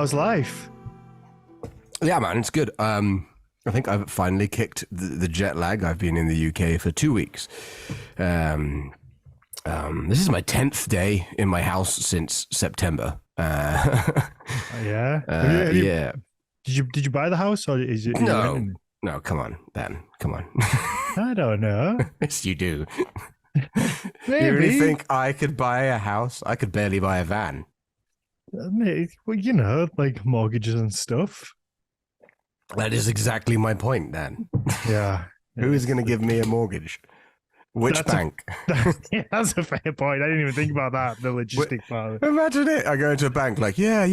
How's life? Yeah, man, it's good. I think I've finally kicked the jet lag. I've been in the UK for 2 weeks. This is my 10th day in my house since September. Yeah. Yeah. Did you buy the house or is it? No, come on, Ben. Come on. I don't know. Yes, you do. Maybe. You really think I could buy a house? I could barely buy a van. Well, you know, like mortgages and stuff. That is exactly my point, Dan. Yeah. Who is going to give me a mortgage? Which bank? That's a fair point. I didn't even think about that, the logistic part. Imagine it. I go into a bank like, yeah.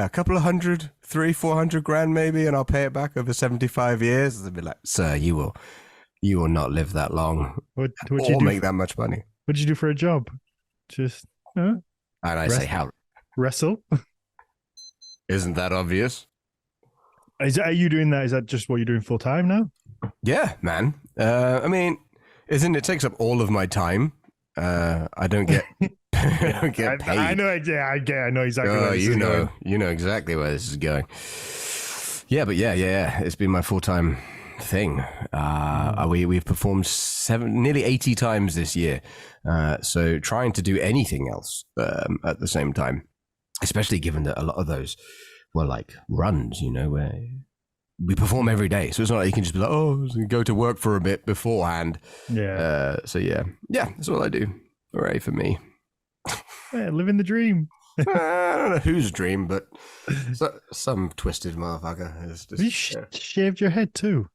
A couple of hundred, 300-400 grand maybe, and I'll pay it back over 75 years. They'll be like, sir, you will not live that long What or you do make that much money. What did you do for a job? Just And I say, how? Wrestle? Isn't that obvious? Are you doing that? Is that just what you're doing full time now? Yeah, man. I mean, it takes up all of my time. I don't get I don't get paid. I know. Yeah, I know exactly. Where this is going. You know exactly where this is going. Yeah, but yeah. It's been my full-time thing. We've performed nearly 80 times this year. So trying to do anything else at the same time, especially given that a lot of those were like runs, you know, where we perform every day. So it's not like you can just be like, oh, go to work for a bit beforehand. Yeah. So yeah, that's all I do. Hooray for me. Yeah, living the dream. I don't know whose dream, but some twisted motherfucker is just. You shaved your head too.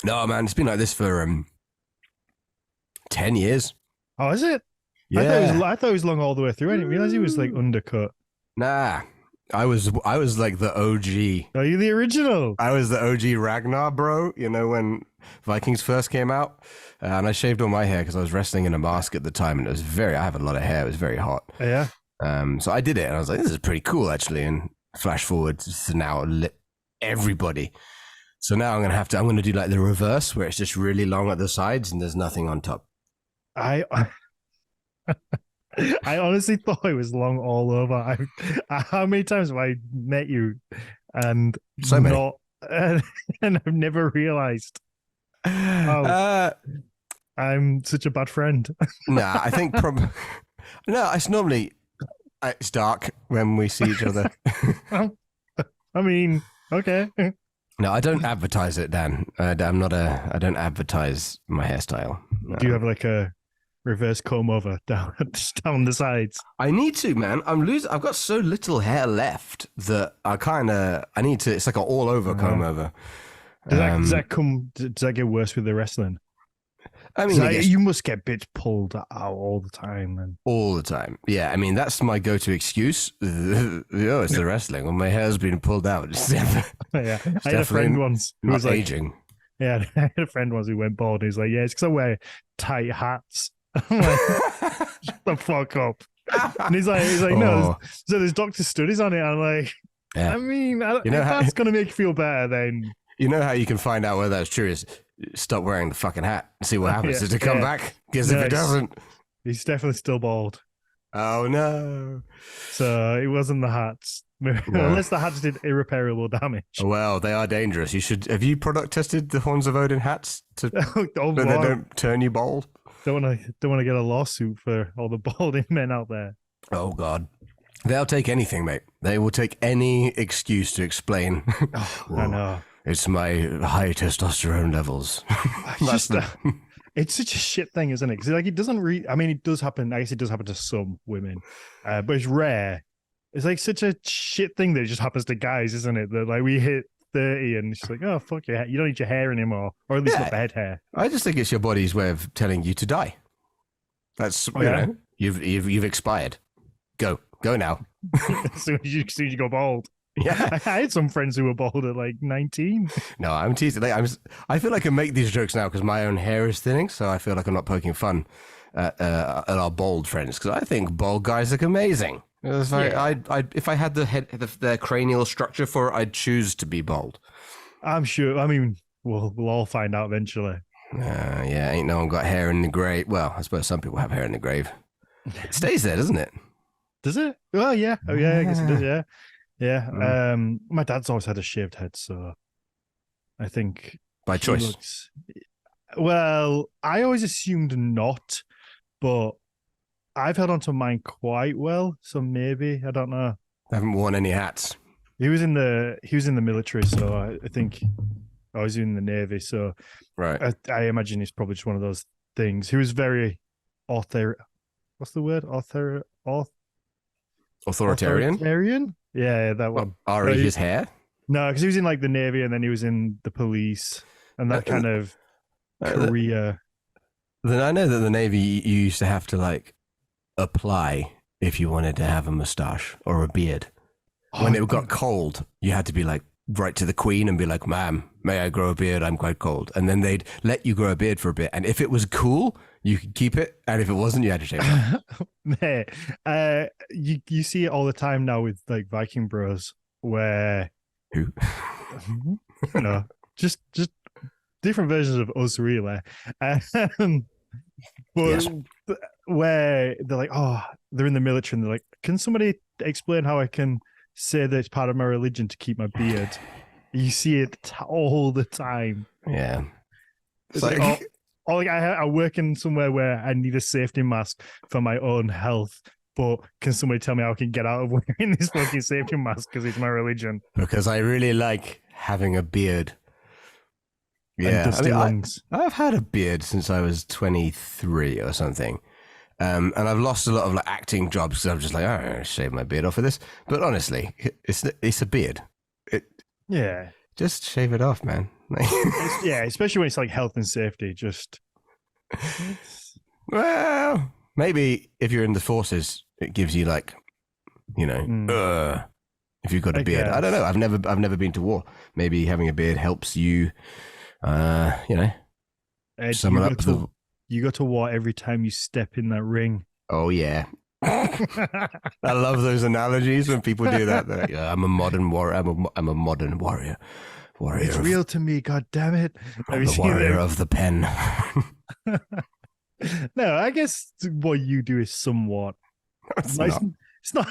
No, man, it's been like this for 10 years. Oh, is it? Yeah. I thought it was long all the way through. I didn't realize he was like undercut. Nah, I was like the OG. Are you the original? I was the OG Ragnar, bro. You know, when Vikings first came out, and I shaved all my hair because I was wrestling in a mask at the time, and I have a lot of hair. It was very hot. Yeah. So I did it, and I was like, this is pretty cool, actually. And flash forward to now, everybody. So now I'm going to do like the reverse, where it's just really long at the sides and there's nothing on top. I honestly thought it was long all over. How many times have I met you and so many. and I've never realized. Oh, I'm such a bad friend. Nah, I think no, it's dark when we see each other. I mean, okay. No, I don't advertise it, Dan. I don't advertise my hairstyle. No. Do you have like a reverse comb over down the sides? I need to, man. I've got so little hair left that I need to. It's like an all over comb over. Does that get worse with the wrestling? I mean, you must get bits pulled out all the time. All the time. Yeah, I mean, that's my go-to excuse. It's the wrestling. When my hair's been pulled out. Yeah. I had a friend once who was aging. Yeah, I had a friend once who went bald. He was like, yeah, it's because I wear tight hats. I'm like, shut the fuck up. And he's like, no, so there's doctor studies on it. I'm like, yeah. I mean, if that's going to make you feel better, then... You know how you can find out whether that's true is stop wearing the fucking hat and see what happens. Does it come back? Because if it doesn't... He's definitely still bald. Oh, no. So it wasn't the hats. No. Unless the hats did irreparable damage. Well, they are dangerous. Have you product tested the Horns of Odin hats so they don't turn you bald? Don't want to get a lawsuit for all the balding men out there. Oh, God. They'll take anything, mate. They will take any excuse to explain. I know. It's my high testosterone levels. It's such a shit thing, isn't it? Because like it doesn't it does happen. I guess it does happen to some women, but it's rare. It's like such a shit thing that it just happens to guys, isn't it? That like we hit 30 and it's like, oh fuck your hair. You don't need your hair anymore, or at least not bad hair. I just think it's your body's way of telling you to die. That's you know, you've expired. Go now. as soon as you go bald. Yeah, I had some friends who were bald at like 19. No, I'm teasing. I feel like I can make these jokes now because my own hair is thinning, so I feel like I'm not poking fun at our bald friends because I think bald guys look amazing. If I had the cranial structure for it, I'd choose to be bald. I'm sure. I mean, we'll all find out eventually. Yeah, ain't no one got hair in the grave. Well, I suppose some people have hair in the grave. It stays there, doesn't it? Does it? Well, yeah. Oh, yeah, I guess it does, yeah. Yeah. Mm. My dad's always had a shaved head, so I think By he choice. looks. Well, I always assumed not, but I've held on to mine quite well, so maybe I don't know. I haven't worn any hats. He was in the military, so I think I was in the navy, so Right. I imagine it's probably just one of those things. He was very author. What's the word? Authoritarian? Authoritarian. Yeah, that What, one. Ari, his hair? No, because he was in like the navy, and then he was in the police, and that kind of Uh, career. Then I know that the Navy, you used to have to like apply if you wanted to have a mustache or a beard. When it got cold, you had to be like, write to the Queen and be like, ma'am, may I grow a beard? I'm quite cold. And then they'd let you grow a beard for a bit. And if it was cool, you could keep it. And if it wasn't, you had to shave it. Mate, you see it all the time now with like Viking Bros, where Who? just different versions of us, really. But Yes. where they're like, oh, they're in the military, and they're like, can somebody explain how I can say that it's part of my religion to keep my beard? You see it all the time. Yeah. It's like, oh, like I work in somewhere where I need a safety mask for my own health, but can somebody tell me how I can get out of wearing this fucking safety mask because it's my religion? Because I really like having a beard. Yeah. And dusty lungs. I've had a beard since I was 23 or something. And I've lost a lot of like acting jobs because I'm just like, I'm gonna shave my beard off of this. But honestly, it's a beard. Yeah. Just shave it off, man. Yeah, especially when it's like health and safety. Just well, maybe if you're in the forces, it gives you like, if you've got a beard. I don't know. I've never been to war. Maybe having a beard helps you, summon up the. You go to war every time you step in that ring. Oh yeah. I love those analogies when people do that. Like, I'm a modern warrior. I'm a modern warrior. It's real to me. God damn it! I'm the warrior of the pen. No, I guess what you do is somewhat. It's not. It's not.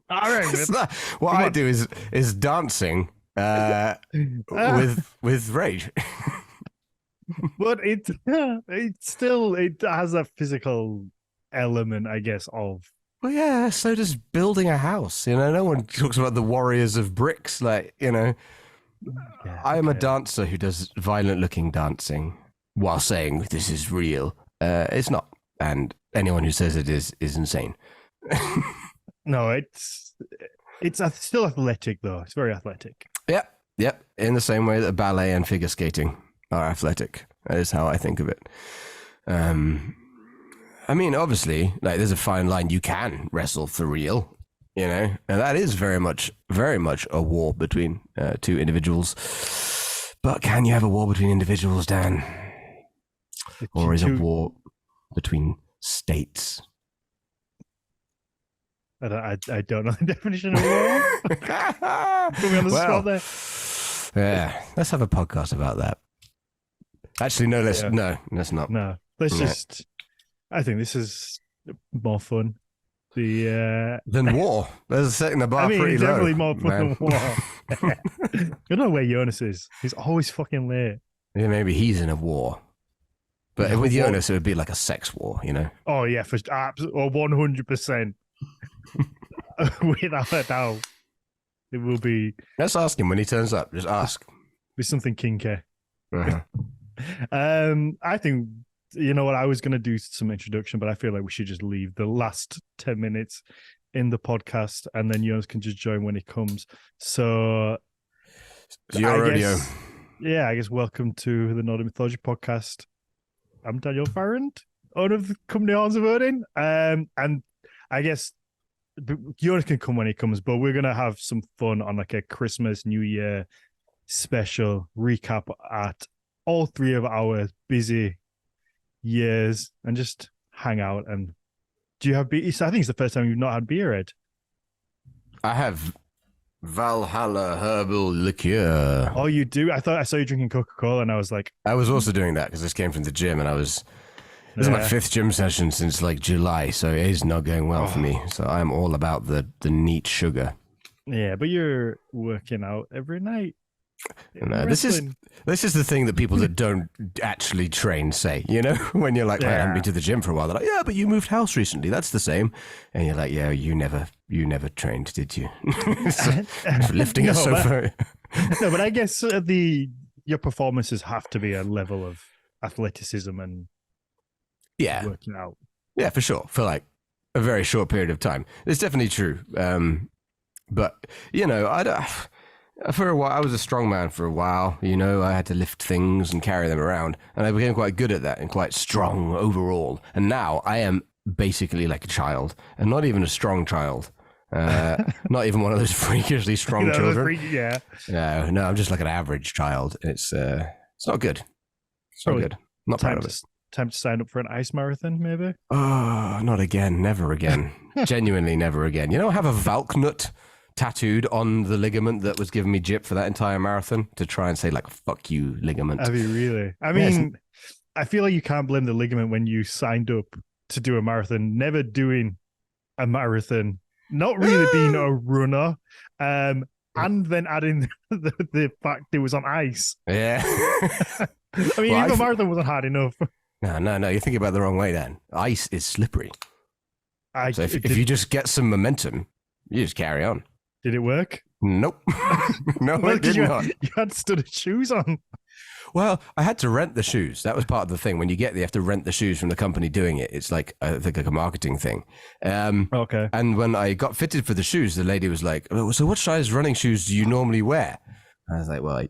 All right. It's not. What I do is dancing with rage. But it has a physical element, I guess, of. Well, yeah, so does building a house. No one talks about the warriors of bricks. Like, Yeah, I am a dancer who does violent-looking dancing while saying this is real. It's not, and anyone who says it is insane. No, it's still athletic though. It's very athletic. Yep. In the same way that ballet and figure skating are athletic. That is how I think of it. I mean, obviously, like there's a fine line. You can wrestle for real, and that is very much a war between two individuals. But can you have a war between individuals, Dan? Or is a war between states? I don't know the definition of war. Put me on the spot there. Yeah, let's have a podcast about that. Actually, no, let's not. No, let's just. I think this is more fun. Than war. There's setting the bar pretty low. Definitely more fun than war. I don't know where Jonas is. He's always fucking late. Yeah, maybe he's in a war. But with Jonas, it would be like a sex war, Oh yeah, for 100%. Without a doubt, it will be. Let's ask him when he turns up. Just ask. Be something kinky. Uh-huh. I think what I was going to do some introduction, but I feel like we should just leave the last 10 minutes in the podcast, and then Jonas can just join when he comes. So your radio. Yeah, I guess welcome to the Nordic Mythology podcast. I'm Daniel Farrand, owner of the company Horns of Odin. And I guess Jonas can come when he comes, but we're going to have some fun on like a Christmas, New Year special recap at all three of our busy years and just hang out. And do you have beer? I think it's the first time you've not had beer, Ed. I have Valhalla herbal liqueur. Oh, you do? I thought I saw you drinking Coca-Cola, and I was like, I was also doing that because this came from the gym, and this is my 5th gym session since like July, so it is not going well for me. So I'm all about the neat sugar. Yeah, but you're working out every night. No, this is the thing that people that don't actually train say, when you're like, I haven't been to the gym for a while. They're like, yeah, but you moved house recently. That's the same. And you're like, yeah, you never trained, did you? Lifting a sofa. No, but I guess your performances have to be a level of athleticism and working out. Yeah, for sure. For like a very short period of time. It's definitely true. But, I don't... For a while, I was a strong man for a while. I had to lift things and carry them around, and I became quite good at that and quite strong overall. And now I am basically like a child, and not even a strong child. Not even one of those freakishly strong children. No, I'm just like an average child. It's not good. It's not good. Not proud of it. Time to sign up for an ice marathon, maybe? Oh, not again. Never again. Genuinely never again. I have a Valknut tattooed on the ligament that was giving me gyp for that entire marathon to try and say, like, fuck you, ligament. Have you really? I mean, I feel like you can't blame the ligament when you signed up to do a marathon, never doing a marathon, not really being a runner, and then adding the fact it was on ice. Yeah. I mean, even a marathon wasn't hard enough. No, you're thinking about it the wrong way, Dan. Ice is slippery. So if you just get some momentum, you just carry on. Did it work? Nope. No, it did not. You had studded shoes on. Well, I had to rent the shoes. That was part of the thing. When you get there, you have to rent the shoes from the company doing it. It's like, I think, like a marketing thing. Okay. And when I got fitted for the shoes, the lady was like, oh, so what size running shoes do you normally wear? And I was like, well,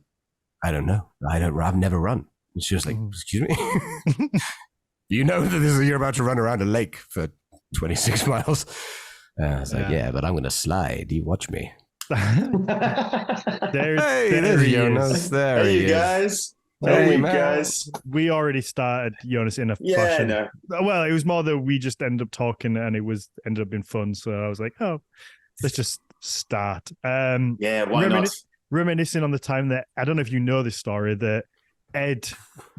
I don't know. I've never run. And she was like, excuse me? You know that you're about to run around a lake for 26 miles. I was like, yeah, but I'm going to slide. You watch me. There's Jonas. There he is. Guys. Hey, guys. We already started Jonas in a fashion. No. Well, it was more that we just ended up talking and it ended up being fun. So I was like, oh, let's just start. Yeah, why not? Reminiscing on the time that, I don't know if you know this story, that Ed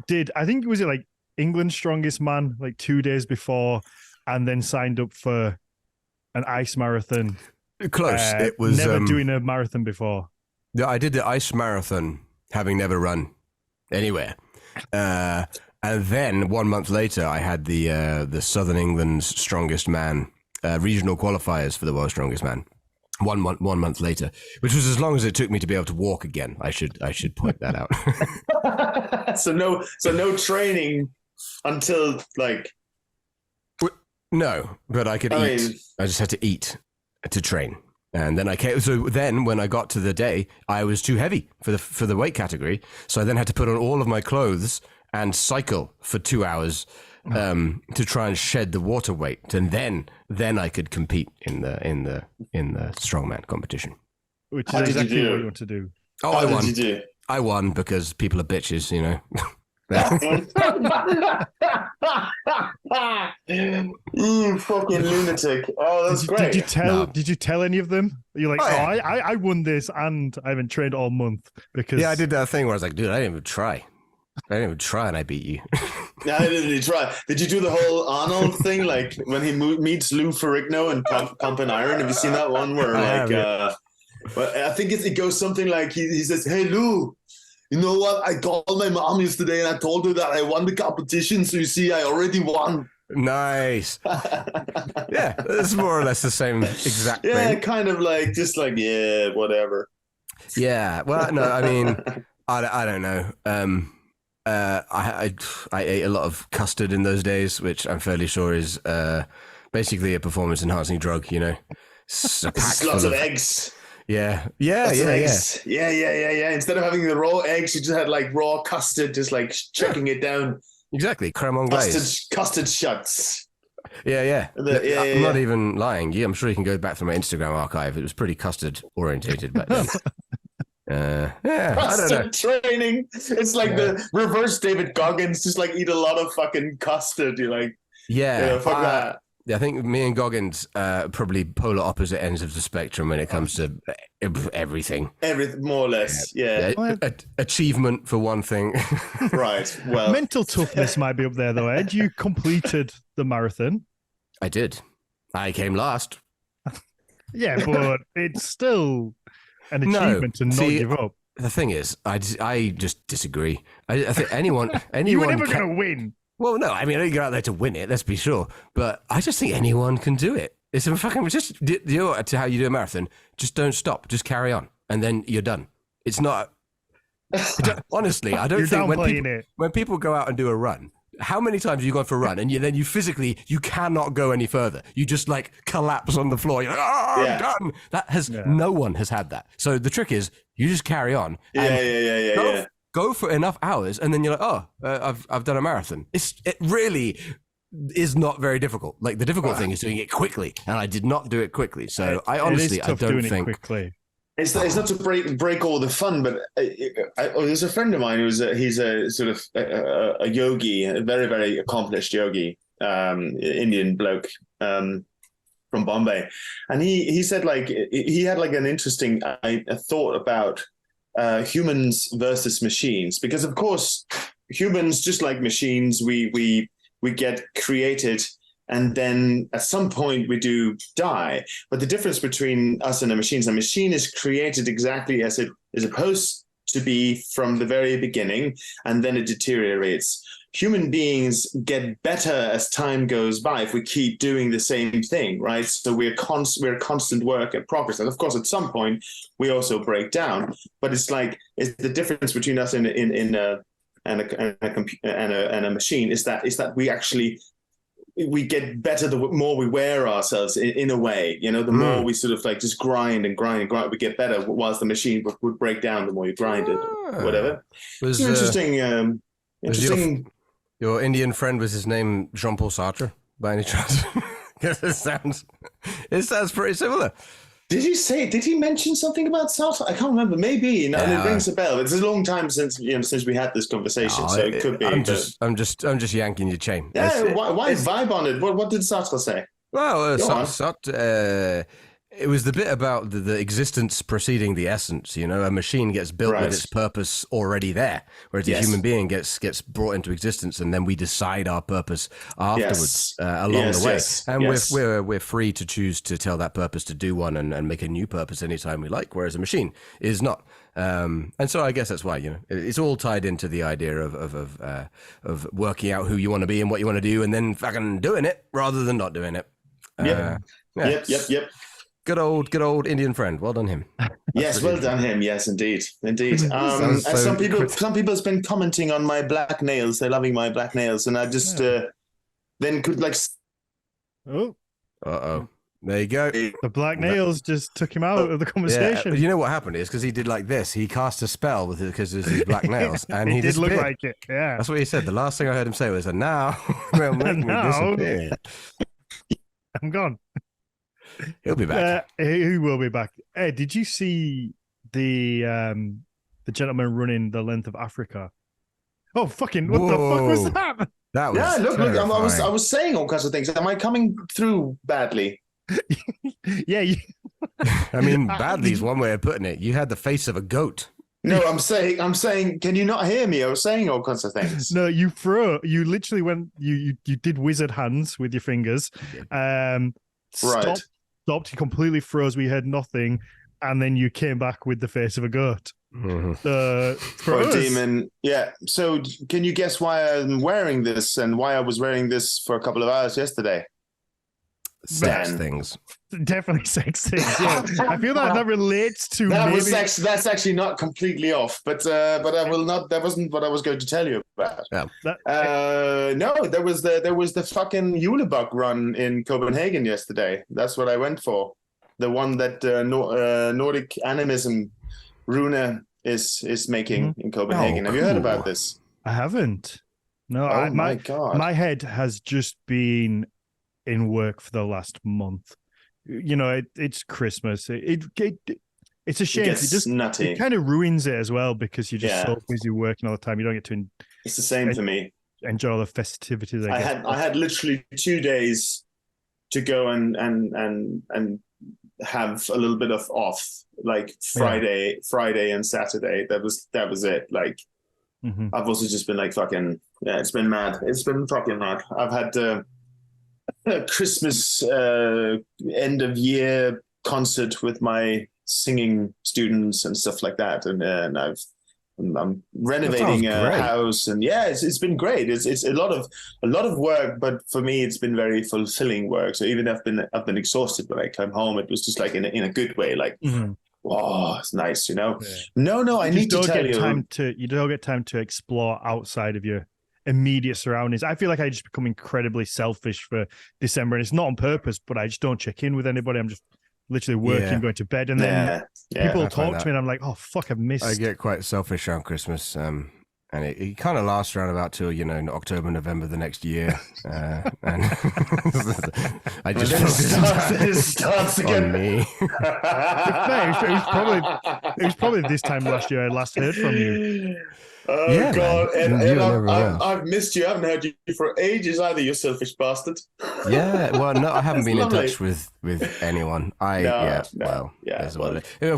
did, I think, was it like England's Strongest Man, like 2 days before, and then signed up for an ice marathon. Close. It was never doing a marathon before. Yeah, I did the ice marathon, having never run anywhere. And then 1 month later, I had the Southern England's Strongest Man regional qualifiers for the World's Strongest Man. 1 month later, which was as long as it took me to be able to walk again. I should point that out. So no training until like. No, but I could eat. I just had to eat to train. And then then when I got to the day, I was too heavy for the weight category. So I then had to put on all of my clothes and cycle for 2 hours to try and shed the water weight. And then I could compete in the strongman competition. Which is exactly what you want to do. Oh, I won. Did you do? I won because people are bitches, You fucking lunatic! Oh, that's great. Did you tell any of them? You're like, I won this and I haven't trained all month because. Yeah, I did that thing where I was like, dude, I didn't even try. And I beat you. Yeah, I didn't even try. Did you do the whole Arnold thing, like when he meets Lou Ferrigno and Pump and Iron? Have you seen that one where but I think it goes something like he says, "Hey Lou, you know what? I called my mom yesterday and I told her that I won the competition. So you see, I already won." Nice. Yeah, it's more or less the same exact thing. Yeah, kind of like, just like, yeah, whatever. Yeah, well, no, I mean, I don't know. I ate a lot of custard in those days, which I'm fairly sure is basically a performance-enhancing drug, Lots of eggs. Yeah. Eggs. Yeah. Instead of having the raw eggs, you just had like raw custard, just like chucking it down. Exactly, creme anglaise. Custard shots. Yeah. I'm not even lying. Yeah, I'm sure you can go back through my Instagram archive. It was pretty custard orientated back then. Custard, I don't know. Training. It's like the reverse David Goggins, just like eat a lot of fucking custard. You're like, fuck that. Yeah, I think me and Goggins probably polar opposite ends of the spectrum when it comes to everything. More or less, yeah. Achievement for one thing. Right. Well, mental toughness might be up there though, Ed. You completed the marathon. I did. I came last. Yeah, but it's still an achievement to not give up. The thing is, I just disagree. I think anyone You were never can going to win. Well, no, I mean, I don't go out there to win it, let's be sure. But I just think anyone can do it. It's a fucking, just, you know, to how you do a marathon, just don't stop, just carry on. And then you're done. It's not, honestly, I don't think when people go out and do a run, how many times have you gone for a run and then you physically, you cannot go any further. You just like collapse on the floor. You're like, I'm done. No one has had that. So the trick is you just carry on. Go for enough hours, and then you're like, I've done a marathon. It really is not very difficult. Like the difficult thing is doing it quickly, and I did not do it quickly. So I honestly, I don't think quickly. It's not to break all the fun, but there's a friend of mine he's a sort of a yogi, a very, very accomplished yogi, Indian bloke from Bombay, and he said like he had like an interesting thought about humans versus machines, because of course humans, just like machines, we get created and then at some point we do die. But the difference between us and a machine is created exactly as it is supposed to be from the very beginning, and then it deteriorates. Human beings get better as time goes by if we keep doing the same thing, right? So we're constant work and progress. And of course, at some point, we also break down. But it's the difference between us and a machine is that we get better the more we wear ourselves in a way, you know, the more we sort of like just grind, we get better, whilst the machine would break down the more you grind it, whatever. It's interesting. Your Indian friend, was his name Jean-Paul Sartre by any chance? Because it sounds pretty similar. Did he mention something about Sartre? I can't remember. Maybe. And it rings a bell. It's a long time since we had this conversation, so it could be. I'm just yanking your chain. Yeah, why vibe on it? What did Sartre say? Well, Sartre, it was the bit about the existence preceding the essence. You know, a machine gets built with its purpose already there, whereas a human being gets brought into existence, and then we decide our purpose afterwards along the way. And we're free to choose to tell that purpose to do one and make a new purpose anytime we like, whereas a machine is not. And so I guess that's why, you know, it's all tied into the idea of working out who you want to be and what you want to do, and then fucking doing it rather than not doing it. Yep. Good old Indian friend. Well done him. Yes, well done him. Yes, indeed. Some people have been commenting on my black nails. They're loving my black nails, and I just then could like. Oh. There you go. The black nails just took him out of the conversation. Yeah. You know what happened is because he did like this. He cast a spell because of his black nails, and he did look like it. Yeah, that's what he said. The last thing I heard him say was, "And now we'll make me disappear." I'm gone. He'll be back. He will be back. Ed, did you see the gentleman running the length of Africa? Oh, fucking! What the fuck was that? That was look. I was saying all kinds of things. Am I coming through badly? Yeah. I mean, badly is one way of putting it. You had the face of a goat. No, I'm saying. Can you not hear me? I was saying all kinds of things. No, you literally went. You did wizard hands with your fingers. Stopped. You completely froze. We heard nothing, and then you came back with the face of a goat. For a demon. Yeah. So, can you guess why I'm wearing this and why I was wearing this for a couple of hours yesterday? Sex things. Definitely sex things. Yeah. I feel that relates to that's actually not completely off, but I will not. That wasn't what I was going to tell you about. Yeah. No, there was the fucking Julebug run in Copenhagen yesterday. That's what I went for. The one that Nordic animism Rune is making in Copenhagen. Have you heard about this? I haven't. No. My God. My head has just been in work for the last month. You know, it's Christmas. It's a shame. It gets nutty. It kind of ruins it as well because you're just so busy working all the time. You don't get to. It's the same for me. Enjoy all the festivities. I had literally 2 days to go and have a little bit of off, like Friday and Saturday. That was it. Like I've also just been like fucking it's been mad. It's been fucking mad. I've had Christmas end of year concert with my singing students and stuff like that, and I'm renovating a house, and it's been great. It's a lot of work, but for me it's been very fulfilling work. So even I've been exhausted when I come home, it was just like in a good way, like wow, it's nice, you know. No, I need to tell you, you don't get time to explore outside of your immediate surroundings. I feel like I just become incredibly selfish for December, and it's not on purpose, but I just don't check in with anybody. I'm just literally working, going to bed, and then people talk to me, and I'm like, oh fuck, I've missed. I get quite selfish around Christmas, and it kind of lasts around about till October, November the next year, and I just it starts again. On me. It was probably this time last year I last heard from you. Oh God! And I've missed you. I haven't heard you for ages either. You selfish bastard. Yeah. Well, no, I haven't been lovely. In touch with anyone. Of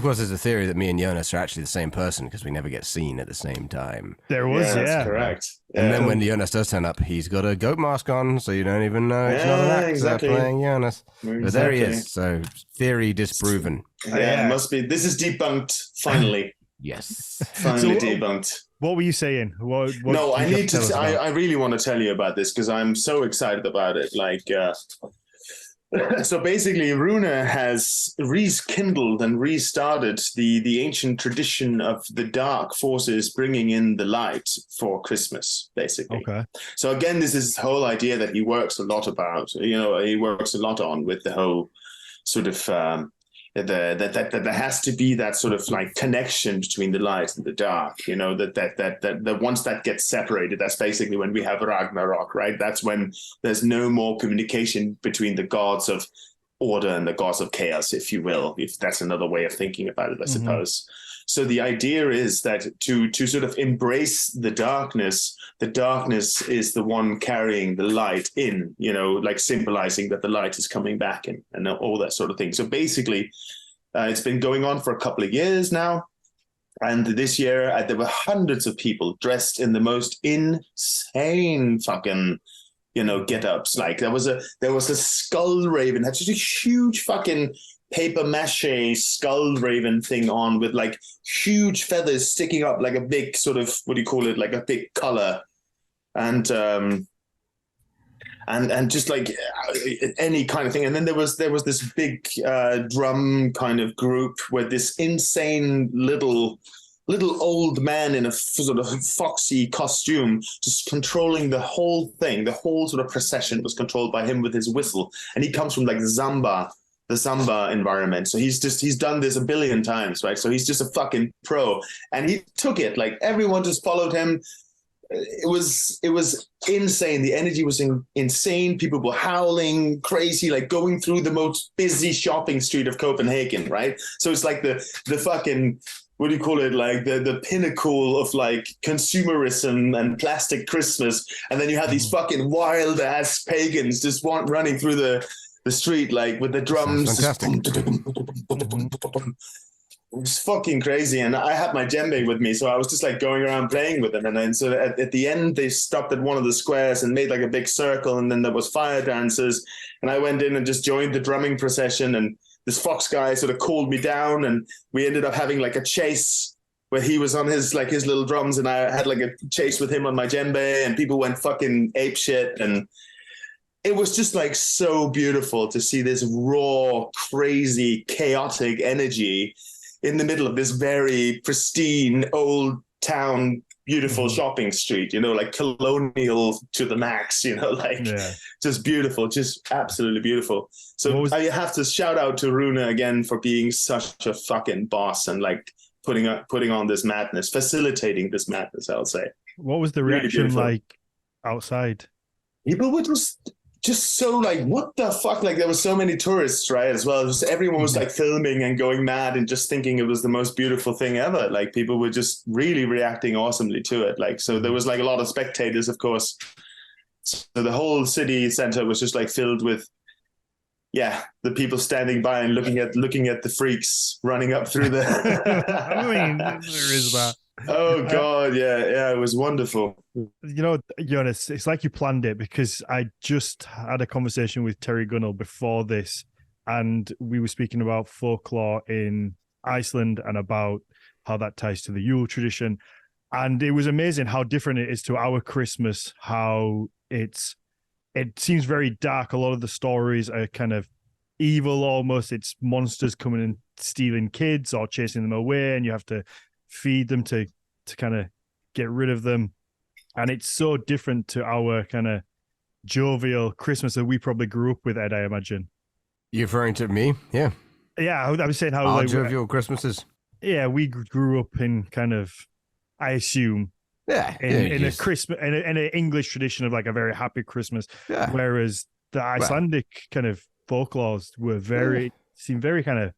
course, there's a theory that me and Jonas are actually the same person because we never get seen at the same time. There was, that's correct. And then when Jonas does turn up, he's got a goat mask on, so you don't even know it's not an actor playing Jonas. Exactly. But there he is. So theory disproven. It must be. This is debunked finally. Yes. Finally debunked. What were you saying? No, I need to. I really want to tell you about this because I'm so excited about it. Like, so basically, Rune has rekindled and restarted the ancient tradition of the dark forces bringing in the light for Christmas. Basically, okay. So again, this is the whole idea that he works a lot about. He works a lot on with the whole sort of. That there has to be that sort of like connection between the light and the dark, that once that gets separated, that's basically when we have Ragnarok, right? That's when there's no more communication between the gods of order and the gods of chaos, if you will, if that's another way of thinking about it, I suppose. So the idea is that to sort of embrace the darkness is the one carrying the light in, like symbolizing that the light is coming back and all that sort of thing. So basically, it's been going on for a couple of years now. And this year, there were hundreds of people dressed in the most insane fucking, get-ups. Like there was a skull raven, had just a huge fucking paper mache skull raven thing on with like huge feathers sticking up like a big sort of, what do you call it, like a big collar, and just like any kind of thing. And then there was this big drum kind of group with this insane little old man in a sort of foxy costume, just controlling the whole thing. The whole sort of procession was controlled by him with his whistle, and he comes from like the Samba environment. So he's done this a billion times, right? So he's just a fucking pro. And he took it, like everyone just followed him. It was insane. The energy was insane. People were howling crazy, like going through the most busy shopping street of Copenhagen, right? So it's like the fucking, what do you call it? Like the pinnacle of like consumerism and plastic Christmas. And then you have these fucking wild ass pagans just running through the street, like with the drums. It's fucking crazy. And I had my djembe with me, so I was just like going around playing with them. And then so at the end, they stopped at one of the squares and made like a big circle, and then there was fire dancers, and I went in and just joined the drumming procession, and this fox guy sort of called me down, and we ended up having like a chase where he was on his little drums, and I had like a chase with him on my djembe, and people went fucking ape shit. And it was just like so beautiful to see this raw, crazy, chaotic energy in the middle of this very pristine old town, beautiful shopping street, like colonial to the max, just beautiful, just absolutely beautiful. So I have to shout out to Rune again for being such a fucking boss and like putting on this madness, facilitating this madness, I'll say. What was the reaction like outside? People were just so like, what the fuck? Like there were so many tourists, right? As well. Everyone was like filming and going mad and just thinking it was the most beautiful thing ever. Like people were just really reacting awesomely to it. Like, so there was like a lot of spectators, of course. So the whole city center was just like filled with, the people standing by and looking at the freaks running up through the. I mean, there is that. Oh God, yeah, it was wonderful. Jonas, it's like you planned it, because I just had a conversation with Terry Gunnell before this and we were speaking about folklore in Iceland and about how that ties to the Yule tradition. And it was amazing how different it is to our Christmas, how it seems very dark. A lot of the stories are kind of evil almost. It's monsters coming and stealing kids or chasing them away, and you have to feed them to kind of get rid of them. And it's so different to our kind of jovial Christmas that we probably grew up with, Ed, I imagine. You're referring to me? Yeah. Yeah, I was saying how Our jovial Christmases. Yeah, we grew up in kind of, I assume, in a Christmas, in an English tradition of like a very happy Christmas, whereas the Icelandic kind of folklores were seem very kind of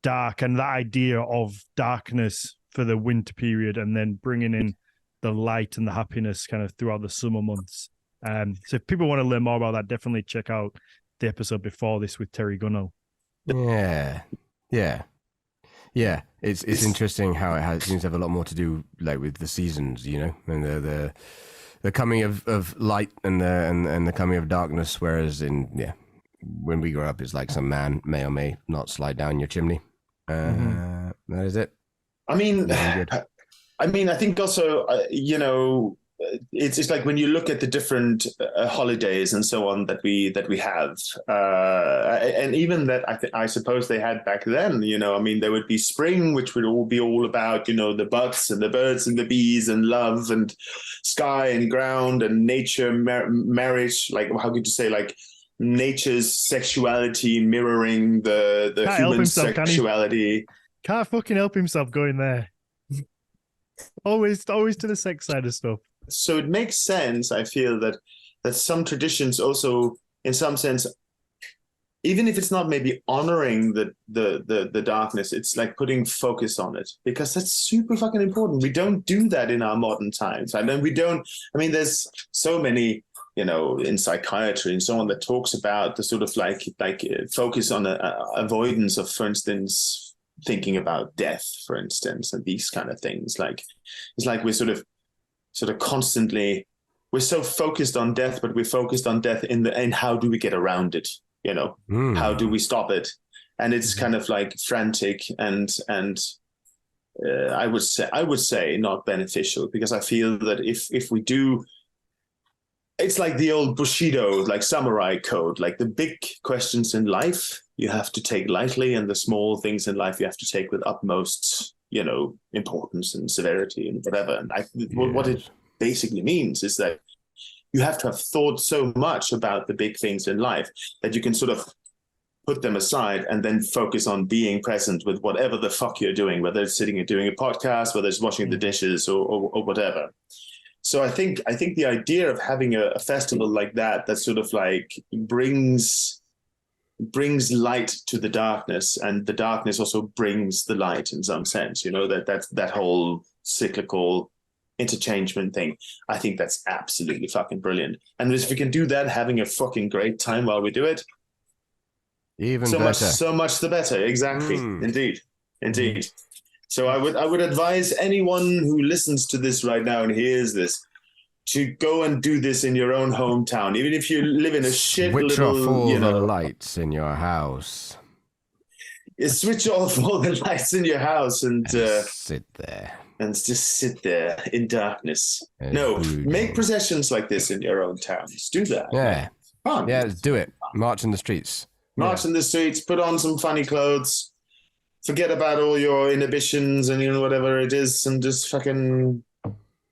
dark, and that idea of darkness for the winter period and then bringing in the light and the happiness kind of throughout the summer months. So if people want to learn more about that, definitely check out the episode before this with Terry Gunnell. Yeah. It's interesting how it seems to have a lot more to do like with the seasons, you know, and the coming of light and the coming of darkness. Whereas when we grew up, it's like some man may or may not slide down your chimney. That is it. I mean, I think also, it's like when you look at the different holidays and so on that we have, and even that I suppose they had back then. I mean, there would be spring, which would all be all about the buds and the birds and the bees and love and sky and ground and nature, marriage. Like, how could you say, like, nature's sexuality mirroring the human sexuality. Can't fucking help himself going there. always to the sex side of stuff. So it makes sense, I feel, that some traditions also, in some sense, even if it's not maybe honoring the darkness, it's like putting focus on it, because that's super fucking important. We don't do that in our modern times. And then there's so many, in psychiatry and so on, that talks about the sort of like focus on avoidance of, for instance, thinking about death, for instance, and these kind of things. Like, it's like we're sort of constantly, we're so focused on death, but we're focused on death in how do we get around it? How do we stop it? And it's kind of like frantic and I would say not beneficial, because I feel that if we do, it's like the old Bushido, like samurai code, like the big questions in life you have to take lightly, and the small things in life you have to take with utmost, importance and severity and whatever. And what it basically means is that you have to have thought so much about the big things in life that you can sort of put them aside and then focus on being present with whatever the fuck you're doing, whether it's sitting and doing a podcast, whether it's washing the dishes or whatever. So I think the idea of having a festival like that sort of like brings light to the darkness, and the darkness also brings the light in some sense, that whole cyclical interchangement thing. I think that's absolutely fucking brilliant. And if we can do that, having a fucking great time while we do it, even so better. So much the better. Exactly. Indeed. So I would advise anyone who listens to this right now and hears this to go and do this in your own hometown, even if you live in a shit Switch little, off all the lights in your house. Switch off all the lights in your house and sit there. And just sit there in darkness. Make processions like this in your own towns. Do that. Yeah. Fun. Yeah, do it. March in the streets. In the streets. Put on some funny clothes. Forget about all your inhibitions and whatever it is, and just fucking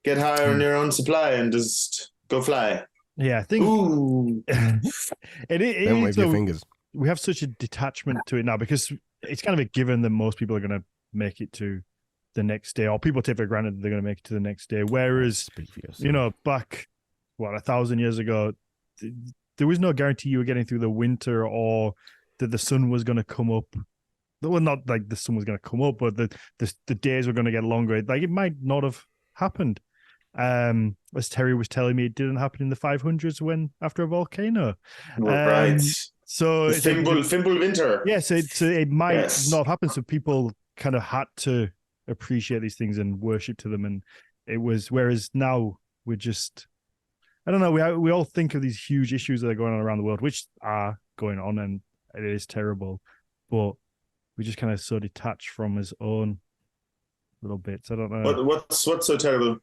get higher on your own supply and just go fly. Yeah, I think. Ooh. Don't wave your fingers. We have such a detachment to it now, because it's kind of a given that most people are going to make it to the next day, or people take for granted that they're going to make it to the next day. Whereas, back 1,000 years ago, there was no guarantee you were getting through the winter, or that the sun was going to come up. Well, not like the sun was going to come up, but the days were going to get longer. Like, it might not have happened. As Terry was telling me, it didn't happen in the 500s when after a volcano. Right. So Fimbul winter. Yeah, so it might not happen. So people kind of had to appreciate these things and worship to them, and it was. Whereas now we're just, I don't know. We all think of these huge issues that are going on around the world, which are going on, and It is terrible, but we just kind of so detached from his own little bits. I don't know. What's so terrible?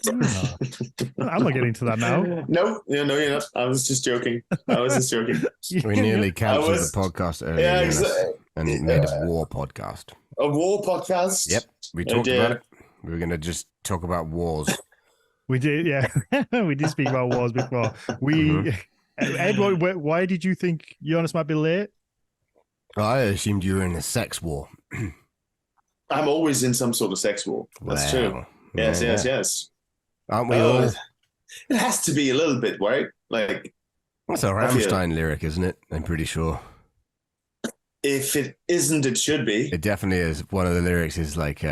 I'm not getting to that now. No, you're not. I was just joking. We nearly cancelled the podcast earlier, and made a war podcast. A war podcast? Yep, we talked about it. We were going to just talk about wars. We did, yeah. We did speak about wars before. Ed, why did you think Jonas might be late? I assumed you were in a sex war. I'm always in some sort of sex war. That's true. Yes. Aren't we all? It has to be a little bit, right? Like, that's a Rammstein lyric, isn't it? I'm pretty sure. If it isn't, it should be. It definitely is. One of the lyrics is like,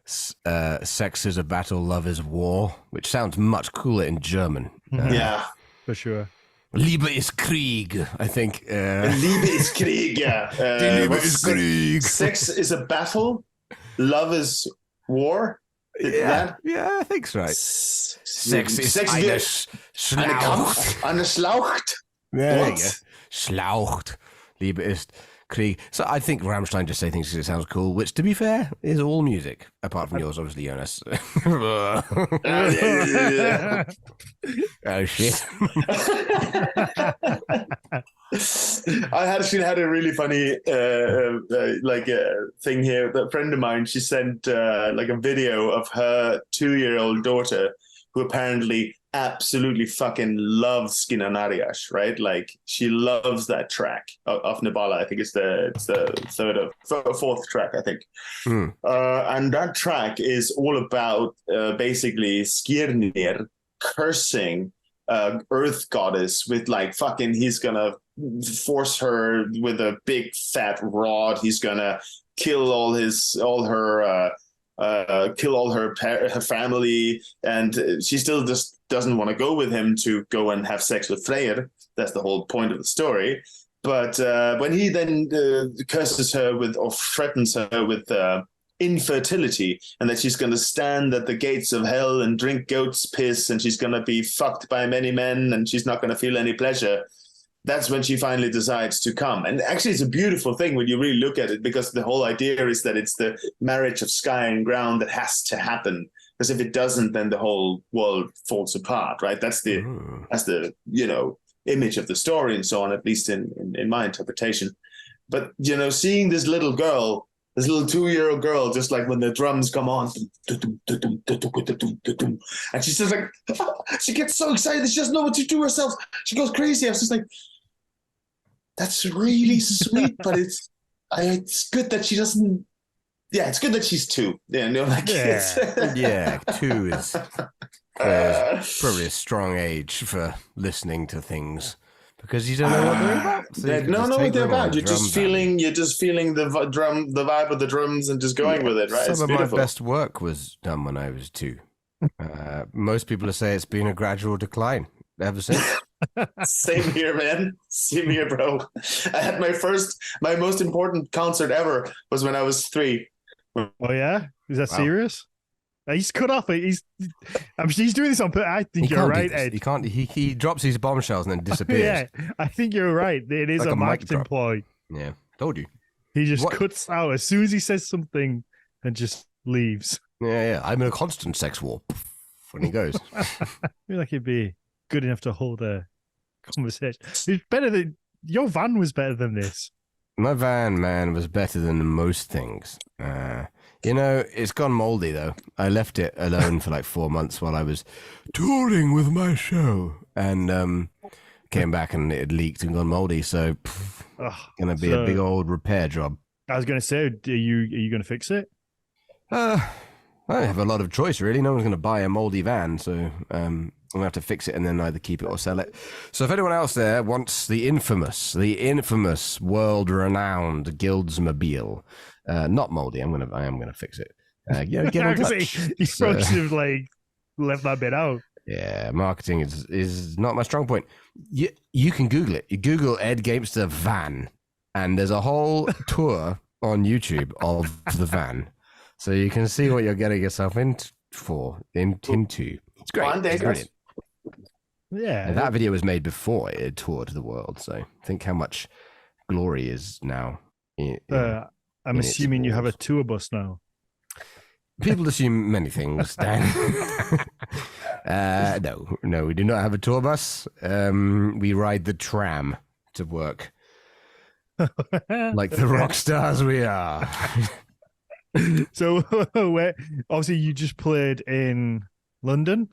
sex is a battle, love is war, which sounds much cooler in German. Yeah. For sure. Liebe ist Krieg, I think. Liebe ist Krieg, yeah. Liebe ist Krieg. Sex is a battle, love is war. Yeah, I think so. Right. Sex ist eine Schlaucht. Eine Schlaucht. There you go. Schlaucht. Liebe ist Krieg. So I think Rammstein just say things because it sounds cool, which, to be fair, is all music, apart from yours, obviously, Jonas. Oh, shit. I actually had a really funny thing here. A friend of mine, she sent like a video of her 2-year-old daughter, who apparently absolutely fucking loves Skinanariash, right? Like, she loves that track of Nabala. I think it's the fourth track, I think. And that track is all about basically Skirnir cursing Earth goddess with like fucking, he's gonna force her with a big fat rod. He's gonna kill all her family, and she still just doesn't want to go with him to go and have sex with Freyr. That's the whole point of the story. But when he then curses her with, or threatens her with infertility, and that she's going to stand at the gates of hell and drink goat's piss, and she's going to be fucked by many men, and she's not going to feel any pleasure, that's when she finally decides to come. And actually, it's a beautiful thing when you really look at it, because the whole idea is that it's the marriage of sky and ground that has to happen. Because if it doesn't, then the whole world falls apart, right? That's the image of the story and so on, at least in my interpretation. But, seeing this little girl, this little 2-year-old girl, just like when the drums come on, and she's just like, she gets so excited, she doesn't know what to do herself. She goes crazy. I was just like, that's really sweet, but it's good that she doesn't. Yeah, it's good that she's 2. Yeah, 2 is probably a strong age for listening to things, because you don't know what they're about. So you don't know what they're about. You're just feeling the vibe of the drums, and just going with it, right? Some of my best work was done when I was 2. Most people say it's been a gradual decline ever since. Same here, man. Same here, bro. I had my most important concert ever was when I was 3. Oh yeah, is that serious? He's cut off. He's doing this on purpose. I think you're right, Ed. He can't. He drops these bombshells and then disappears. Yeah, I think you're right. It is like a marketing ploy. Yeah, told you. He just cuts out as soon as he says something and just leaves. Yeah. I'm in a constant sex war. When he goes, I feel like he'd be good enough to hold a conversation. It's better than your van was better than this. My van, man, was better than most things. It's gone moldy, though. I left it alone for like 4 months while I was touring with my show, and came back and it had leaked and gone moldy. So, going to be a big old repair job. I was going to say, are you going to fix it? I have a lot of choice, really. No one's going to buy a moldy van, so I'm going to have to fix it and then either keep it or sell it. So if anyone else there wants the infamous, world-renowned Guildsmobile, not moldy, I am going to fix it. Get in touch. He probably should have left that bit out. Yeah, marketing is not my strong point. You can Google it. You Google Ed Gamester van, and there's a whole tour on YouTube of the van. So you can see what you're getting yourself into. It's great. It's brilliant. Yeah. And that video was made before it had toured the world. So think how much glory is now. I'm assuming you have a tour bus now. People assume many things, Dan. No, we do not have a tour bus. We ride the tram to work. Like the rock stars we are. So, obviously, you just played in London,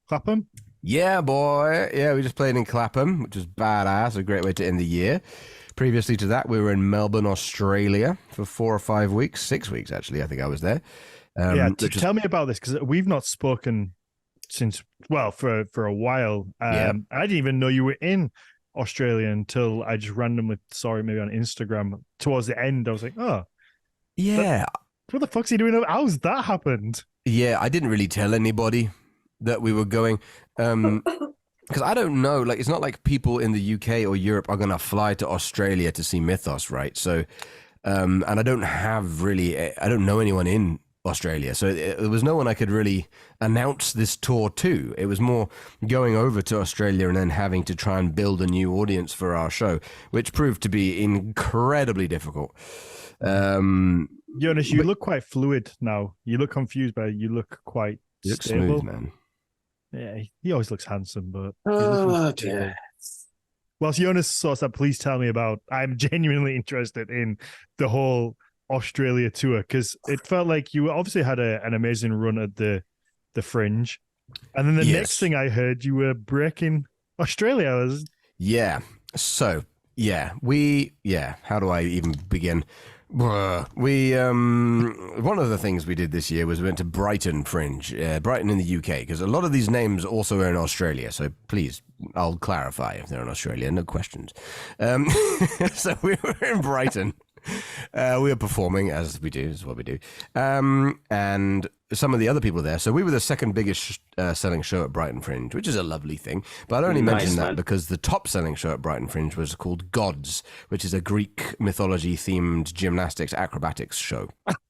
Clapham? Yeah, boy. Yeah, we just played in Clapham, which was badass. A great way to end the year. Previously to that, we were in Melbourne, Australia for 4 or 5 weeks. 6 weeks, actually. I think I was there. Tell me about this, because we've not spoken since, for a while. I didn't even know you were in Australia until I just randomly saw it maybe on Instagram towards the end. I was like, oh. Yeah. What the fuck's he doing? How's that happened? Yeah, I didn't really tell anybody that we were going. Because I don't know, like, it's not like people in the UK or Europe are going to fly to Australia to see Mythos, right? So, and I don't know anyone in Australia. So there was no one I could really announce this tour to. It was more going over to Australia and then having to try and build a new audience for our show, which proved to be incredibly difficult. Jonas, you look quite fluid now. You look confused, but you look quite stable. Smooth, man. Yeah, he always looks handsome, but... Oh, dear. Whilst Jonas sorts that, please tell me about... I'm genuinely interested in the whole Australia tour, because it felt like you obviously had an amazing run at the Fringe. And then the next thing I heard, you were breaking Australia. Yeah. So, how do I even begin? We one of the things we did this year was we went to Brighton Fringe, Brighton in the UK, because a lot of these names also are in Australia. So please, I'll clarify if they're in Australia. No questions. So we were in Brighton. We were performing, as we do, is what we do. And some of the other people there. So we were the second biggest selling show at Brighton Fringe, which is a lovely thing. But I only mention that because the top selling show at Brighton Fringe was called Gods, which is a Greek mythology themed gymnastics acrobatics show.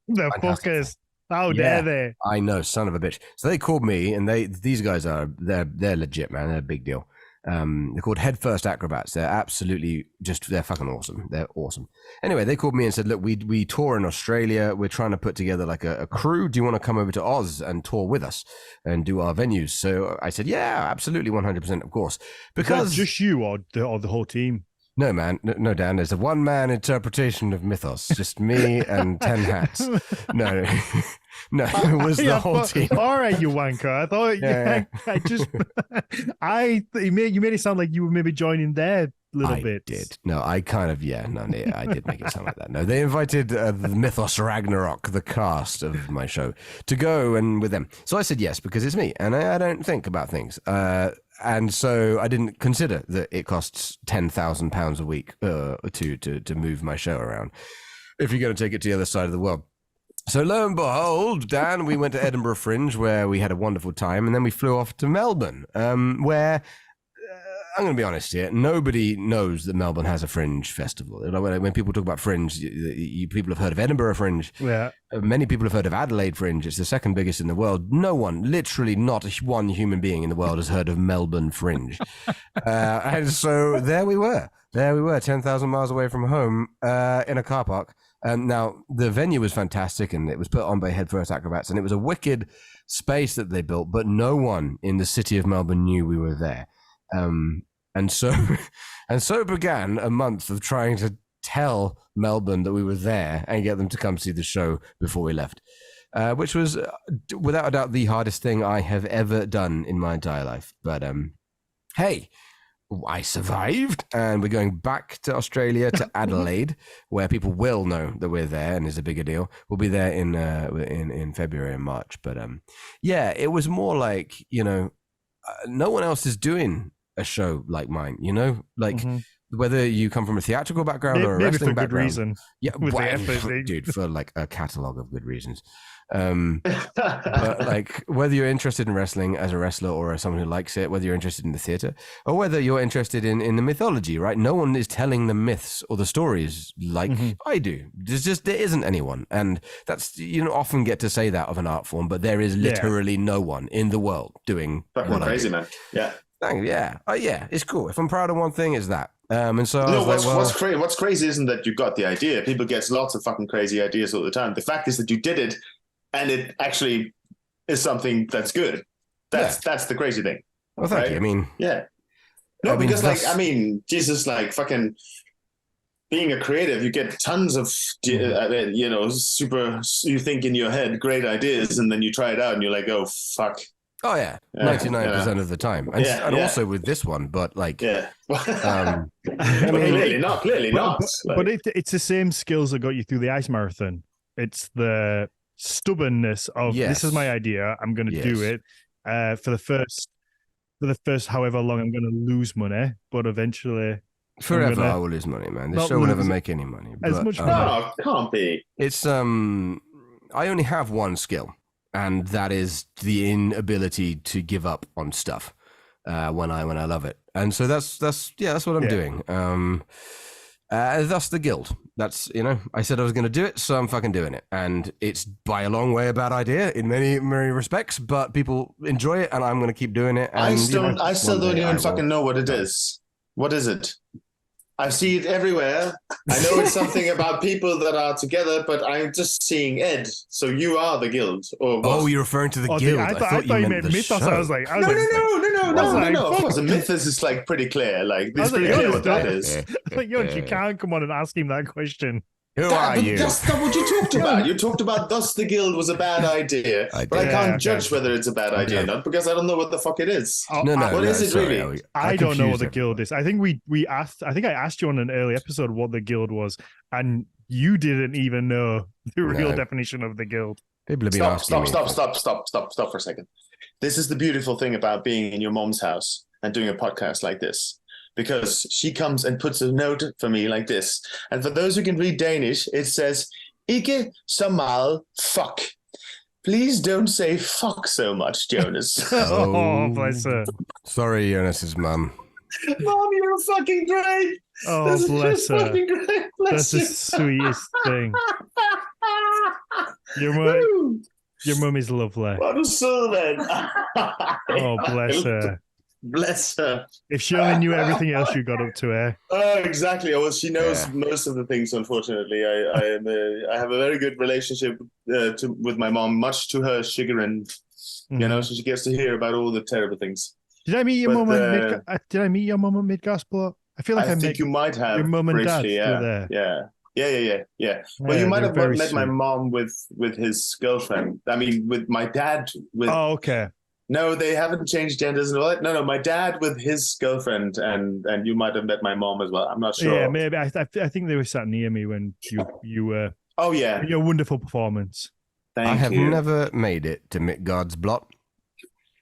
The fuckers. How dare they? I know, son of a bitch. So they called me, and these guys they're legit, man. They're a big deal. They're called Head First Acrobats. They're absolutely they're fucking awesome. They're awesome. Anyway, they called me and said, look, we tour in Australia. We're trying to put together like a crew. Do you want to come over to Oz and tour with us and do our venues? So I said, yeah, absolutely. 100%, of course. Because just you or the whole team? No, man. No, Dan. There's a one-man interpretation of Mythos. Just me and 10 hats. No, it was the whole team. All right, you wanker. I thought, you made it sound like you were maybe joining their little bit. I did. No, I kind of, I did make it sound like that. No, they invited the Mythos Ragnarok, the cast of my show, to go and with them. So I said yes, because it's me, and I don't think about things. And so I didn't consider that it costs £10,000 a week to move my show around if you're going to take it to the other side of the world. So lo and behold, Dan, we went to Edinburgh Fringe where we had a wonderful time, and then we flew off to Melbourne, where I'm going to be honest here, nobody knows that Melbourne has a Fringe festival. When people talk about Fringe, people have heard of Edinburgh Fringe. Yeah. Many people have heard of Adelaide Fringe. It's the second biggest in the world. No one, literally not one human being in the world has heard of Melbourne Fringe. And so there we were, 10,000 miles away from home in a car park. Now, the venue was fantastic, and it was put on by Head First Acrobats, and it was a wicked space that they built, but no one in the city of Melbourne knew we were there. And so began a month of trying to tell Melbourne that we were there and get them to come see the show before we left, which was without a doubt the hardest thing I have ever done in my entire life. But hey, I survived, and we're going back to Australia, to Adelaide, where people will know that we're there and is a bigger deal. We'll be there in February and March. But it was more like, no one else is doing a show like mine, whether you come from a theatrical background or a wrestling background. Good reason. Yeah, dude, for like a catalog of good reasons. But like whether you're interested in wrestling as a wrestler or as someone who likes it, whether you're interested in the theater or whether you're interested in the mythology, right? No one is telling the myths or the stories like I do. There isn't anyone, and that's, often get to say that of an art form, but there is literally no one in the world doing fucking what crazy, I do. man. Yeah. Thanks. Yeah. Yeah. It's cool. If I'm proud of one thing, it's that. And so I was what's crazy isn't that you got the idea. People get lots of fucking crazy ideas all the time. The fact is that you did it, and it actually is something that's good. That's the crazy thing. Well, thank you. I mean, yeah. No, because Jesus, like fucking being a creative, you get tons of, super. You think in your head great ideas, and then you try it out, and you're like, oh fuck. Oh yeah, 99% of the time, and also with this one, but like, clearly not. But it's the same skills that got you through the ice marathon. It's the stubbornness of this is my idea. I'm going to do it for the first however long I'm going to lose money, but eventually forever I will lose money, man. This show will never make any money. As much money. No, can't be. It's I only have one skill. And that is the inability to give up on stuff when I love it, and so that's what I'm doing. That's the guild. That's I said I was going to do it, so I'm fucking doing it, and it's by a long way a bad idea in many respects, but people enjoy it, and I'm going to keep doing it. And, I still don't even fucking know what it is. What is it? I see it everywhere. I know it's something about people that are together, but I'm just seeing Ed. So you are the guild. Or what? Oh, you're referring to the guild. I thought you meant Mythos. I was like, no. Of course, the Mythos is like pretty clear. Like, this is pretty clear what that is. Like, you can't come on and ask him that question. Who are you? That's not what you talked about. You talked about thus the guild was a bad idea, but I can't judge whether it's a bad idea or not because I don't know what the fuck it is. What is it really? I don't know what the guild is. I think I asked you on an early episode what the guild was, and you didn't even know the real definition of the guild. People have been asking me. Stop for a second. This is the beautiful thing about being in your mom's house and doing a podcast like this. Because she comes and puts a note for me like this. And for those who can read Danish, it says, Ikke så meget fuck. Please don't say fuck so much, Jonas. Oh, bless her. Sorry, Jonas's mum. Mom, you're fucking great. Oh, this bless her. Fucking great. That's the sweetest thing. Your mum is lovely. What a soul, then. Oh, bless her. Bless her. If she only knew everything else you got up to her. Oh, exactly. Well, she knows most of the things, unfortunately. I have a very good relationship with my mom, much to her chagrin. So she gets to hear about all the terrible things. Did I meet your mom at Midgosper? I feel like I think you might have your mum and dad there. Yeah. Well, you might have met my mom with his girlfriend. I mean, with my dad. Oh, okay. No, they haven't changed genders and all that. No, my dad with his girlfriend, and you might have met my mom as well. I'm not sure. Yeah, maybe. I think they were sat near me when you were. Oh yeah, your wonderful performance. I have never made it to Midgard's blot.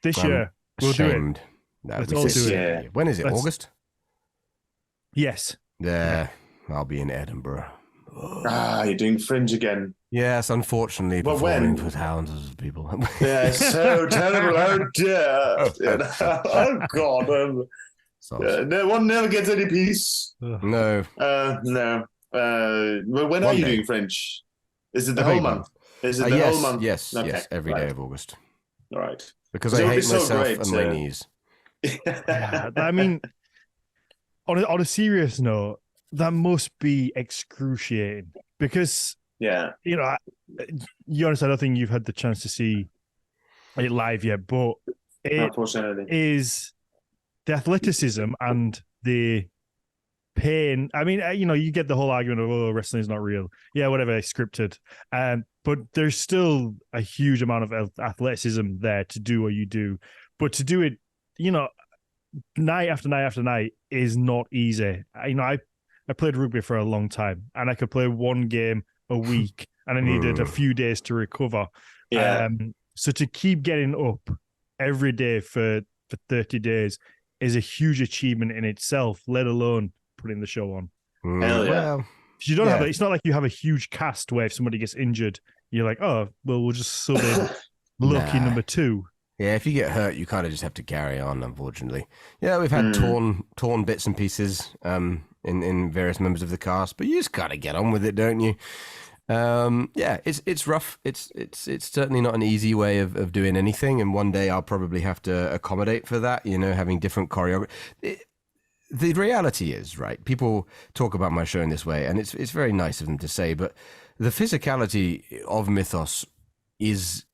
This year we'll do it. Let's all do it. When is it? August. Yes. Yeah, I'll be in Edinburgh. You're doing Fringe again. Yes, unfortunately, performing for thousands of people. Yeah, it's so terrible. Oh dear. Oh God. One never gets any peace. No. No. When are you doing Fringe? Is it the whole month? Is it the whole month? Yes, okay. Yes, every day of August. All right. Because I hate myself and my knees. I mean, on a serious note, that must be excruciating because, Jonas, I don't think you've had the chance to see it live yet, but unfortunately, is the athleticism and the pain. I mean, you get the whole argument of, wrestling is not real. Yeah, whatever, it's scripted. But there's still a huge amount of athleticism there to do what you do. But to do it, night after night after night is not easy. I played rugby for a long time, and I could play one game a week, and I needed a few days to recover. Yeah. So to keep getting up every day for 30 days is a huge achievement in itself, let alone putting the show on. Hell yeah. Well, you don't have it's not like you have a huge cast where if somebody gets injured, you're like, oh, well, we'll just sub in lucky number 2. Yeah, if you get hurt, you kind of just have to carry on, unfortunately. Yeah, we've had torn bits and pieces in various members of the cast, but you just got to get on with it, don't you? Yeah, it's rough. It's certainly not an easy way of doing anything. And one day I'll probably have to accommodate for that. Having different choreography. The reality is, right, people talk about my show in this way, and it's very nice of them to say, but the physicality of Mythos is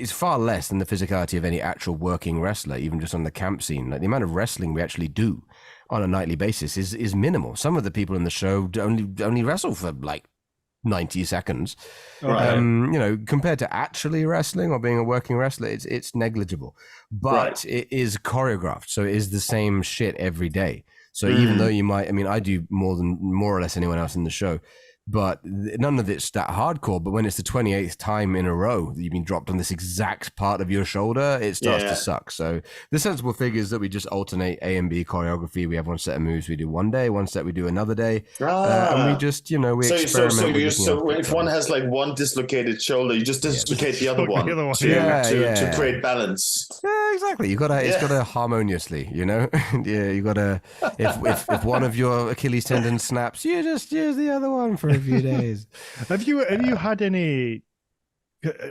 far less than the physicality of any actual working wrestler, even just on the camp scene. Like, the amount of wrestling we actually do on a nightly basis is minimal. Some of the people in the show only wrestle for like 90 seconds. Right. Compared to actually wrestling or being a working wrestler, it's negligible. But It is choreographed, so it is the same shit every day. So even though you might, I do more or less anyone else in the show, but none of it's that hardcore. But when it's the 28th time in a row that you've been dropped on this exact part of your shoulder, it starts to suck. So the sensible thing is that we just alternate A and B choreography. We have one set of moves we do one day, one set we do another day, and we just we experiment. So if one has like one dislocated shoulder, you just dislocate the other one to create balance. Yeah, exactly. You gotta it's gotta harmoniously, you gotta if one of your Achilles tendons snaps, you just use the other one for a few days. Have you had any,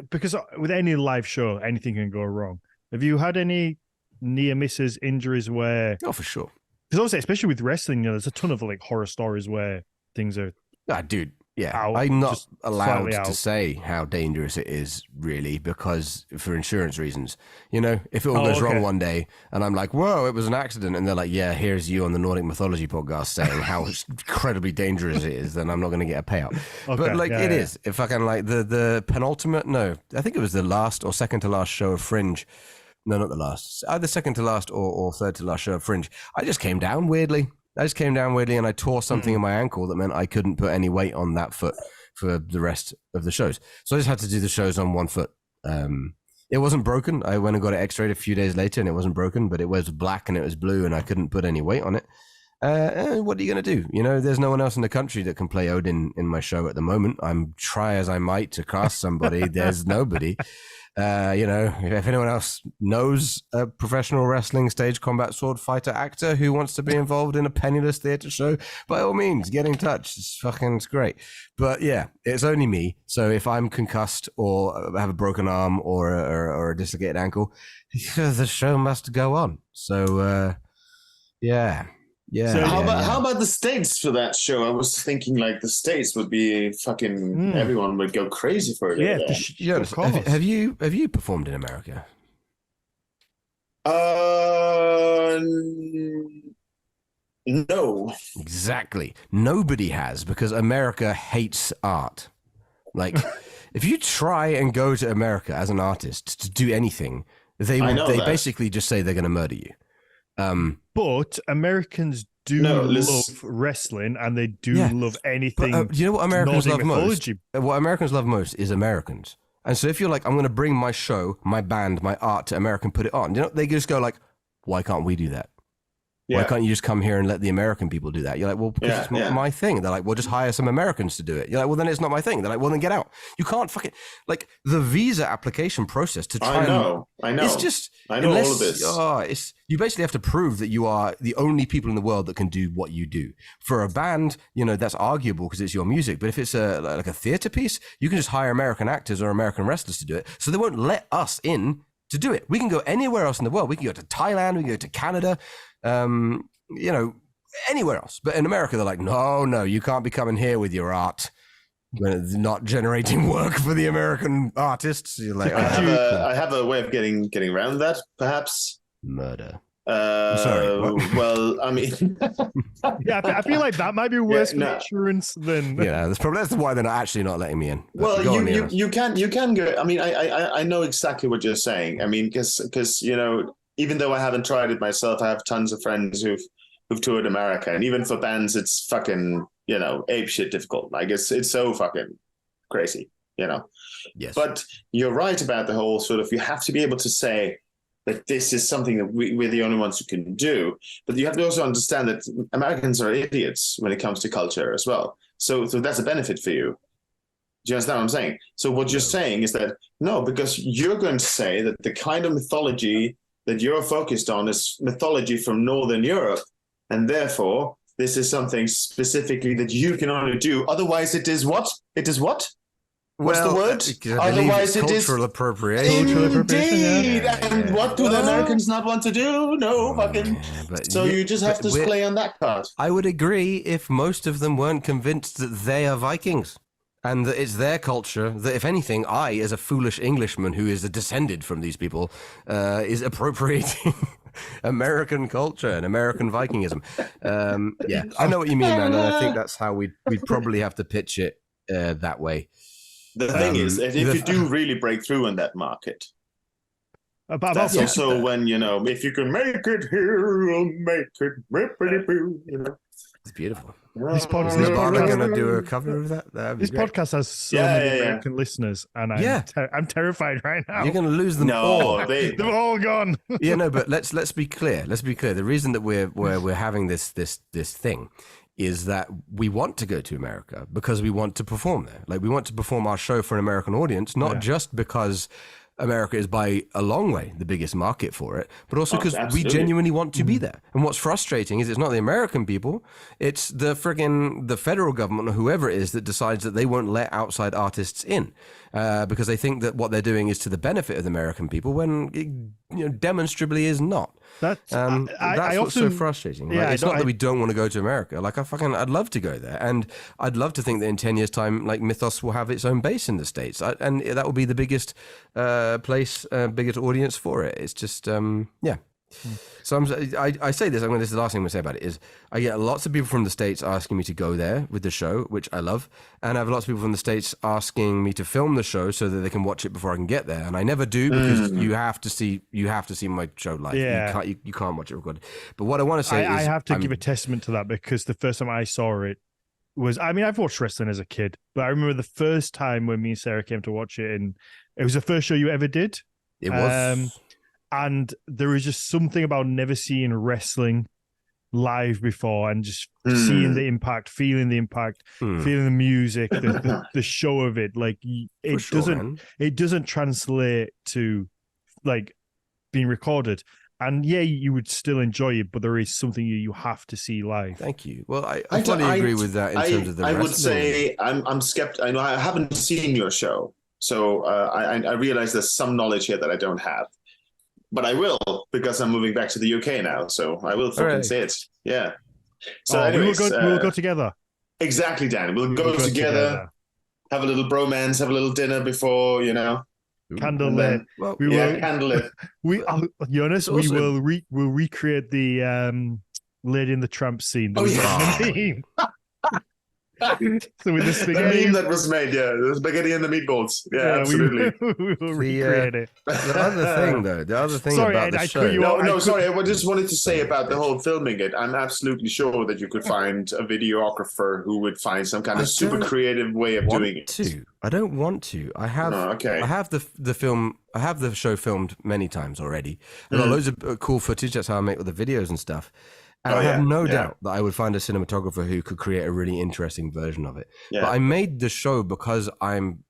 because with any live show anything can go wrong, have you had any near misses, injuries where for sure, because obviously especially with wrestling, there's a ton of like horror stories where things are I'm not allowed to say how dangerous it is, really, because for insurance reasons. If it all goes wrong one day and I'm like, whoa, it was an accident, and they're like, yeah, here's you on the Nordic Mythology podcast saying how incredibly dangerous it is, then I'm not going to get a payout. But it is. If I can, like, the penultimate, no, I think it was the last or second to last show of Fringe. No, not the last. Either second to last or third to last show of Fringe. I just came down weirdly. And I tore something in my ankle that meant I couldn't put any weight on that foot for the rest of the shows. So I just had to do the shows on one foot. It wasn't broken. I went and got it x-rayed a few days later and it wasn't broken, but it was black and it was blue and I couldn't put any weight on it. What are you going to do? There's no one else in the country that can play Odin in my show at the moment. I'm try as I might to cast somebody. There's nobody. If anyone else knows a professional wrestling stage combat sword fighter actor who wants to be involved in a penniless theater show, by all means, get in touch. It's great. But yeah, it's only me. So if I'm concussed or have a broken arm or a dislocated ankle, the show must go on. So, yeah. Yeah. So how about the States for that show? I was thinking like the States would be fucking everyone would go crazy for it. Yeah, have you performed in America? No. Exactly. Nobody has, because America hates art. Like, if you try and go to America as an artist to do anything, they basically just say they're going to murder you. But Americans do love wrestling, and they do love anything. But, do you know what Americans love most? What Americans love most is Americans. And so if you're like, I'm going to bring my show, my band, my art to America and put it on, they just go like, why can't we do that? Yeah. Why can't you just come here and let the American people do that? You're like, well, because it's not my thing. They're like, well, just hire some Americans to do it. You're like, well, then it's not my thing. They're like, well, then get out. You can't fucking, like, the visa application process to try I know. It's just, I know all of this. You basically have to prove that you are the only people in the world that can do what you do. For a band, that's arguable because it's your music. But if it's like a theater piece, you can just hire American actors or American wrestlers to do it. So they won't let us in to do it. We can go anywhere else in the world. We can go to Thailand. We can go to Canada. Anywhere else. But in America, they're like, no, you can't be coming here with your art when it's not generating work for the American artists. You're like, I have a way of getting around that, perhaps. Murder. Sorry. Well, I mean, I feel like that might be worse for insurance than. Yeah, that's why they're actually not letting me in. Well, you can go. I mean, I know exactly what you're saying. I mean, because even though I haven't tried it myself, I have tons of friends who've toured America, and even for bands, it's fucking ape shit difficult. Like it's so fucking crazy, Yes. But you're right about the whole sort of, you have to be able to say that this is something that we're the only ones who can do. But you have to also understand that Americans are idiots when it comes to culture as well. So that's a benefit for you. Do you understand what I'm saying? So what you're saying is that, no, because you're going to say that the kind of mythology that you're focused on is mythology from Northern Europe, and therefore this is something specifically that you can only do. Otherwise, it is what? It is what? What's the word? Otherwise, it is cultural appropriation. Indeed. And what do the Americans not want to do? No, fucking. So you just have to play on that card. I would agree if most of them weren't convinced that they are Vikings. And that it's their culture that, if anything, I, as a foolish Englishman who is descended from these people, is appropriating American culture and American Vikingism. Yeah, I know what you mean, man. And I think that's how we'd probably have to pitch it that way. The thing is, if you do really break through in that market, that's also when, if you can make it here, you'll make it. It's beautiful. This podcast is going to do a cover of that. This podcast has so many American listeners, and I'm terrified right now. You're going to lose them all. They've all gone. But let's be clear. Let's be clear. The reason that we're having this thing is that we want to go to America because we want to perform there. Like, we want to perform our show for an American audience, not just because America is by a long way the biggest market for it, but also because we genuinely want to be there. And what's frustrating is it's not the American people, it's the federal government or whoever it is that decides that they won't let outside artists in because they think that what they're doing is to the benefit of the American people when it demonstrably is not. That's what's so frustrating. Yeah, it's not that we don't want to go to America. Like, I'd love to go there, and I'd love to think that in 10 years' time, like, Mythos will have its own base in the States, and that will be the biggest biggest audience for it. It's just So I say this. This is the last thing I'm going to say about it is I get lots of people from the States asking me to go there with the show, which I love, and I have lots of people from the States asking me to film the show so that they can watch it before I can get there, and I never do because you have to see my show live. Yeah. You can't watch it recorded. But what I want to say is I have to give a testament to that because the first time I saw it was, I've watched wrestling as a kid, but I remember the first time when me and Sarah came to watch it, and it was the first show you ever did. It was. And there was just something about never seeing wrestling live before and just seeing the impact, feeling the impact, feeling the music, the show of it. Like, it doesn't translate to like being recorded. And you would still enjoy it, but there is something you have to see live. Thank you. Well, I fully agree with that in terms of the wrestling. I would say I'm skeptical. I know I haven't seen your show, so I realize there's some knowledge here that I don't have. But I will, because I'm moving back to the UK now, so I will fucking say it. Yeah. So anyways, we'll go together. Exactly, Dan. We'll go together, have a little bromance, have a little dinner before, Candlelit. Candlelit. Jonas, we'll recreate the Lady and the Tramp scene. So with the spaghetti that was made, the spaghetti and the meatballs. Yeah, absolutely. We will recreate it. The other thing about the show. Sorry, I just wanted to say about the whole filming it. I'm absolutely sure that you could find a videographer who would find some kind of super creative way of doing it. I don't want to. I have. I have the film. I have the show filmed many times already. I've got loads of cool footage. That's how I make all the videos and stuff. And I have no doubt that I would find a cinematographer who could create a really interesting version of it. Yeah. But I made the show because I'm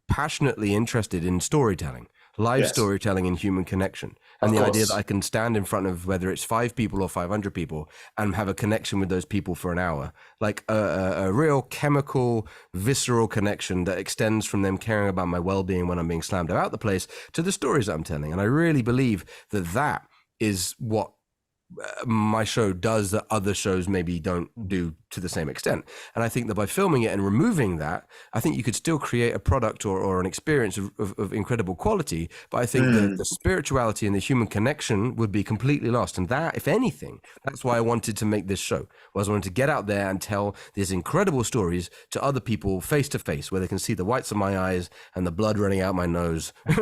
passionately interested in storytelling, live storytelling and human connection. And the idea that I can stand in front of whether it's 5 people or 500 people and have a connection with those people for an hour, like a real chemical, visceral connection that extends from them caring about my well-being when I'm being slammed about the place to the stories that I'm telling. And I really believe that is what my show does that other shows maybe don't do to the same extent. And I think that by filming it and removing that, I think you could still create a product or an experience of incredible quality. But I think the spirituality and the human connection would be completely lost. And that, if anything, that's why I wanted to make this show, was I wanted to get out there and tell these incredible stories to other people face to face, where they can see the whites of my eyes and the blood running out my nose. But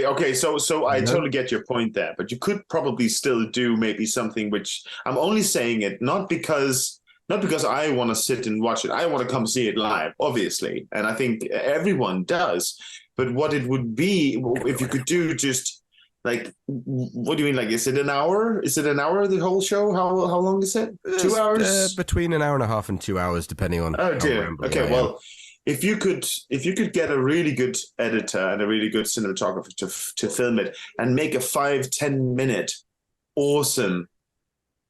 okay. So I totally get your point there, but you could probably still do maybe something which I'm only saying it not because I want to sit and watch it. I want to come see it live, obviously, and I think everyone does. But what it would be if you could do just like, what do you mean? Like, is it an hour? Is it an hour? The whole show? How long is it? 2 hours? Between an hour and a half and 2 hours, depending on. Oh dear. Okay, well. If you could get a really good editor and a really good cinematographer to film it and make a 5-10 minute awesome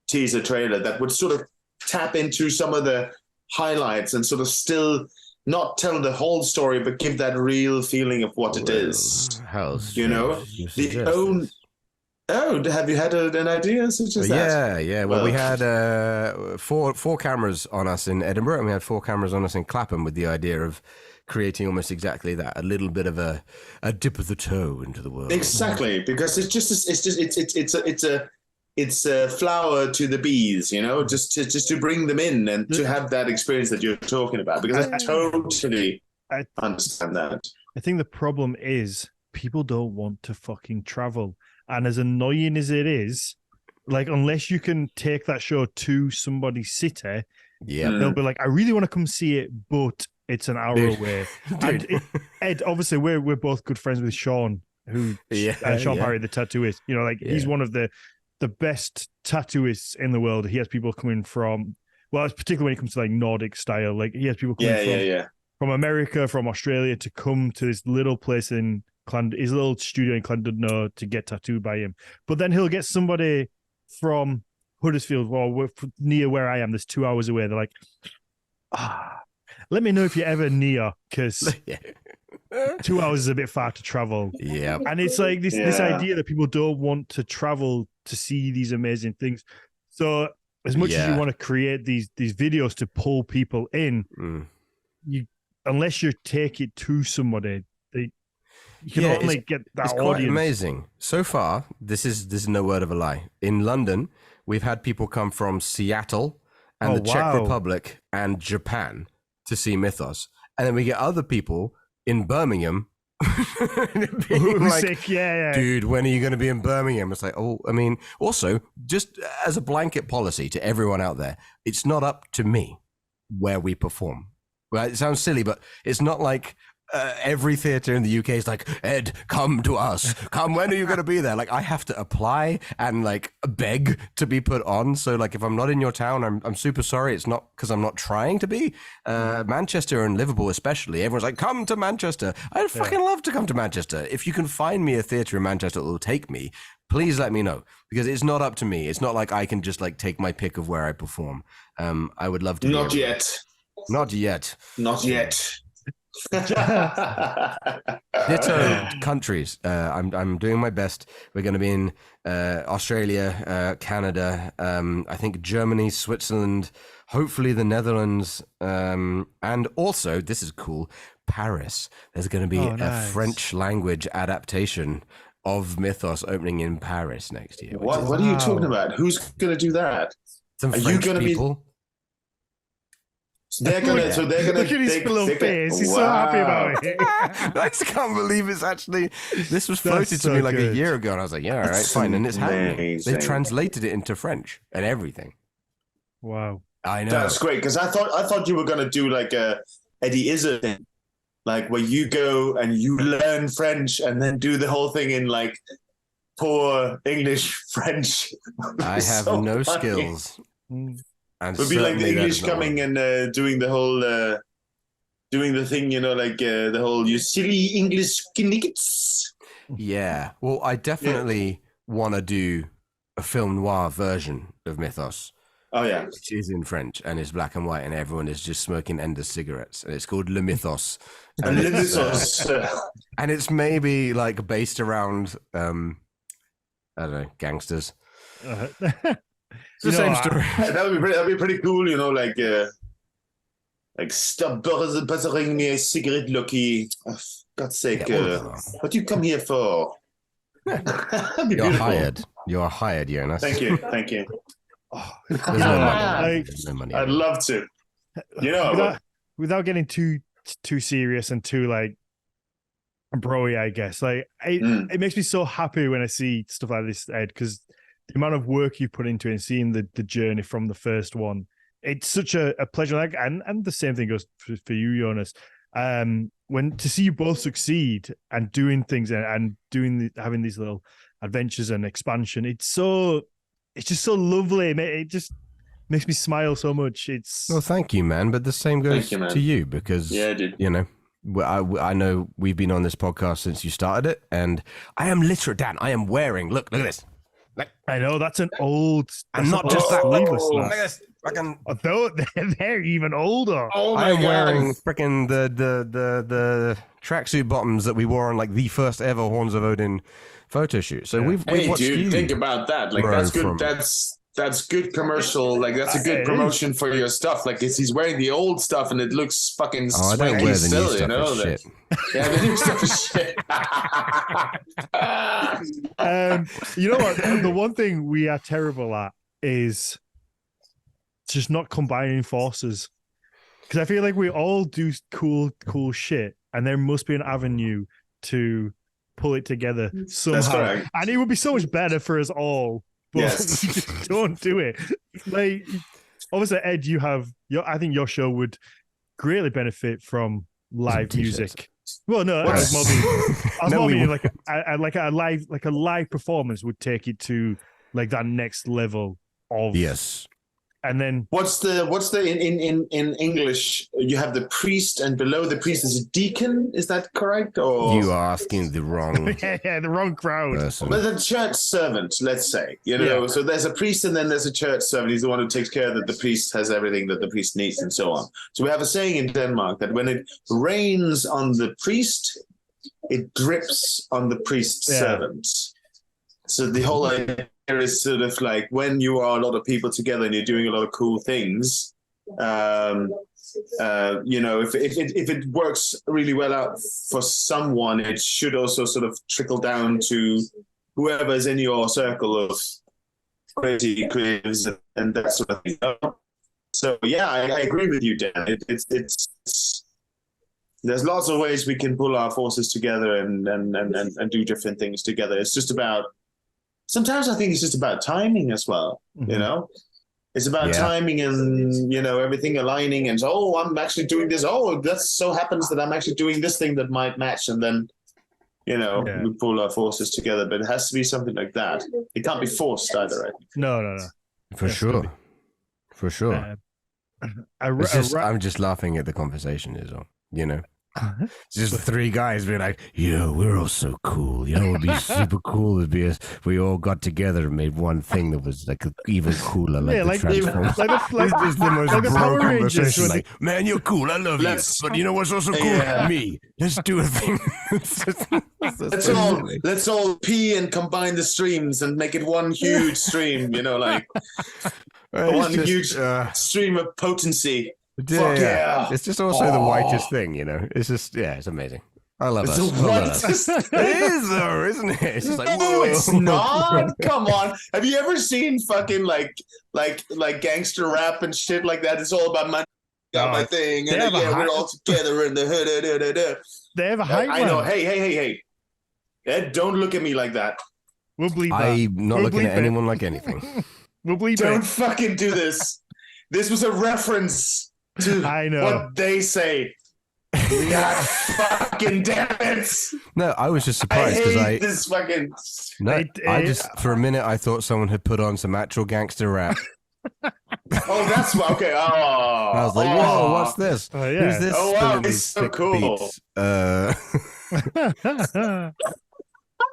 teaser trailer that would sort of tap into some of the highlights and sort of still not tell the whole story, but give that real feeling of what it is. You know, the own. Oh, have you had an idea such as that? Yeah. Well, we had four cameras on us in Edinburgh, and we had 4 cameras on us in Clapham, with the idea of creating almost exactly that, a little bit of a dip of the toe into the world. Exactly, because it's a flower to the bees, you know, just to bring them in and to have that experience that you're talking about. Because I totally understand that. I think the problem is people don't want to fucking travel. And as annoying as it is, like, unless you can take that show to somebody's city, they'll be like, I really want to come see it, but it's an hour away. And Ed, obviously, we're both good friends with Sean, Sean Parry, the tattooist. You know, like, he's one of the best tattooists in the world. He has people coming from, well, particularly when it comes to like Nordic style, like he has people coming from America, from Australia, to come to this little place in his little studio in Clondon to get tattooed by him. But then he'll get somebody from Huddersfield, well, near where I am, there's 2 hours away. They're like, let me know if you're ever near, because 2 hours is a bit far to travel. Yeah. And it's like this idea that people don't want to travel to see these amazing things. So as much as you want to create these videos to pull people in, you, unless you take it to somebody, you can only get that it's audience. Quite amazing. So far, this is no word of a lie. In London, we've had people come from Seattle and the Czech Republic and Japan to see Mythos. And then we get other people in Birmingham being like, sick. Dude, when are you going to be in Birmingham? It's like, I mean, also, just as a blanket policy to everyone out there, it's not up to me where we perform. Well, it sounds silly, but it's not like every theatre in the UK is like, Ed, come to us. Come, when are you going to be there? Like, I have to apply and like beg to be put on. So like, if I'm not in your town, I'm super sorry. It's not because I'm not trying to be. Manchester and Liverpool especially, everyone's like, come to Manchester. I'd fucking love to come to Manchester. If you can find me a theatre in Manchester that will take me, please let me know, because it's not up to me. It's not like I can just like take my pick of where I perform. I would love to. Not yet. Not yet. Not yet. Ditto countries. I'm doing my best. We're going to be in Australia, Canada, I think Germany, Switzerland, hopefully the Netherlands, and also, this is cool, Paris. There's going to be a French language adaptation of Mythos opening in Paris next year. What are you talking about? Who's going to do that? Some French people. They're gonna. Look at his little face. He's so happy about it. I just can't believe it's actually. This was floated to me like a year ago, and I was like, "Yeah, all right, fine." And it's happening. They translated it into French and everything. Wow, I know. That's great, because I thought you were gonna do like a Eddie Izzard thing, like where you go and you learn French and then do the whole thing in like poor English French. I have no skills. And would be like the English coming and doing the whole, doing the thing, you know, like the whole, you silly English knickets. Yeah. Well, I definitely want to do a film noir version of Mythos. Oh, yeah. Which is in French and it's black and white and everyone is just smoking Ender cigarettes. And it's called Le Mythos. And Le Mythos. And it's maybe like based around, I don't know, gangsters. It's the same story. That'd be pretty cool, you know, like stop buzzing me a cigarette, Loki. Oh, for God's sake, what do you come here for? You're hired. You're hired, Jonas. Thank you. Oh, there's no money. I'd love to. You know, without getting too serious and too like broy, I guess. Like it makes me so happy when I see stuff like this, Ed, because the amount of work you put into it and seeing the journey from the first one, it's such a pleasure. Like, and the same thing goes for you, Jonas. When to see you both succeed and doing things and having these little adventures and expansion, it's just so lovely. It just makes me smile so much. Well, thank you, man. But the same goes to you, because you know, I know we've been on this podcast since you started it, and I am literally, Dan, I am wearing, look at this. I know that's an old, and not just that. sleeveless. Fucking, Although they're even older. Oh my I am God. wearing freaking the tracksuit bottoms that we wore on like the first ever Horns of Odin photo shoot. So we've watched dude, you think about that. Like, grow that's good. from- That's good commercial. Like, that's a good promotion for your stuff. Like, he's wearing the old stuff and it looks fucking Oh, I don't swanky wear the still, new stuff. you know? It's shit. Yeah, the new stuff is shit. You know what? The one thing we are terrible at is just not combining forces. Because I feel like we all do cool shit, and there must be an avenue to pull it together somehow. correct. And it would be so much better for us all, but Yes. we just don't do it. Like, obviously, Ed, I think your show would greatly benefit from live T-shirts. music. Well, no, I was more meaning like a live performance would take it to like that next level of Yes. And then What's the in English? You have the priest, and below the priest is a deacon. Is that correct? Or You are asking the wrong the wrong crowd. person. But the church servant, let's say, you know. Yeah. So there's a priest, and then there's a church servant. He's the one who takes care that the priest has everything that the priest needs, and so on. So we have a saying in Denmark that when it rains on the priest, it drips on the priest's servant. So the whole idea is sort of like when you are a lot of people together and you're doing a lot of cool things. You know, if it works really well out for someone, it should also sort of trickle down to whoever's in your circle of crazy creatives and that sort of thing. So yeah, I agree with you, Dan. It's there's lots of ways we can pull our forces together and do different things together. It's just about, sometimes I think it's just about timing as well, you know? It's about timing and, you know, everything aligning and, oh, I'm actually doing this. Oh, that so happens that I'm actually doing this thing that might match. And then, you know, we pull our forces together. But it has to be something like that. It can't be forced either, I think. No. For sure. For sure. I'm just laughing at the conversation is all, you know? It's just three guys being like, yo, we're all so cool. You know, it would be super cool if we all got together and made one thing that was like even cooler, like the Transformers. It's just the most bro conversation. Like, man, you're cool. I love you. But you know what's also cool? Me. Let's do a thing. Let's all pee and combine the streams and make it one huge stream, you know, like one huge stream of potency. Yeah. It's just also the whitest thing, you know. It's just, it's amazing. I love us. It is though, isn't it? It's just like, no, it's not. Come on. Have you ever seen fucking like gangster rap and shit like that? It's all about my thing, and we're all together in the hood. They have a hype. I know. Hey. Ed, don't look at me like that. We'll bleep that. I'm not looking at anyone like anything. We'll bleep Don't fucking do this. This was a reference to what they say. God fucking damn it. No, I was just surprised because this fucking. No, I just for a minute I thought someone had put on some actual gangster rap. Oh, that's okay. Oh, I was like, whoa, what's this? Oh, yeah. Who's this? Oh, wow, it's so cool.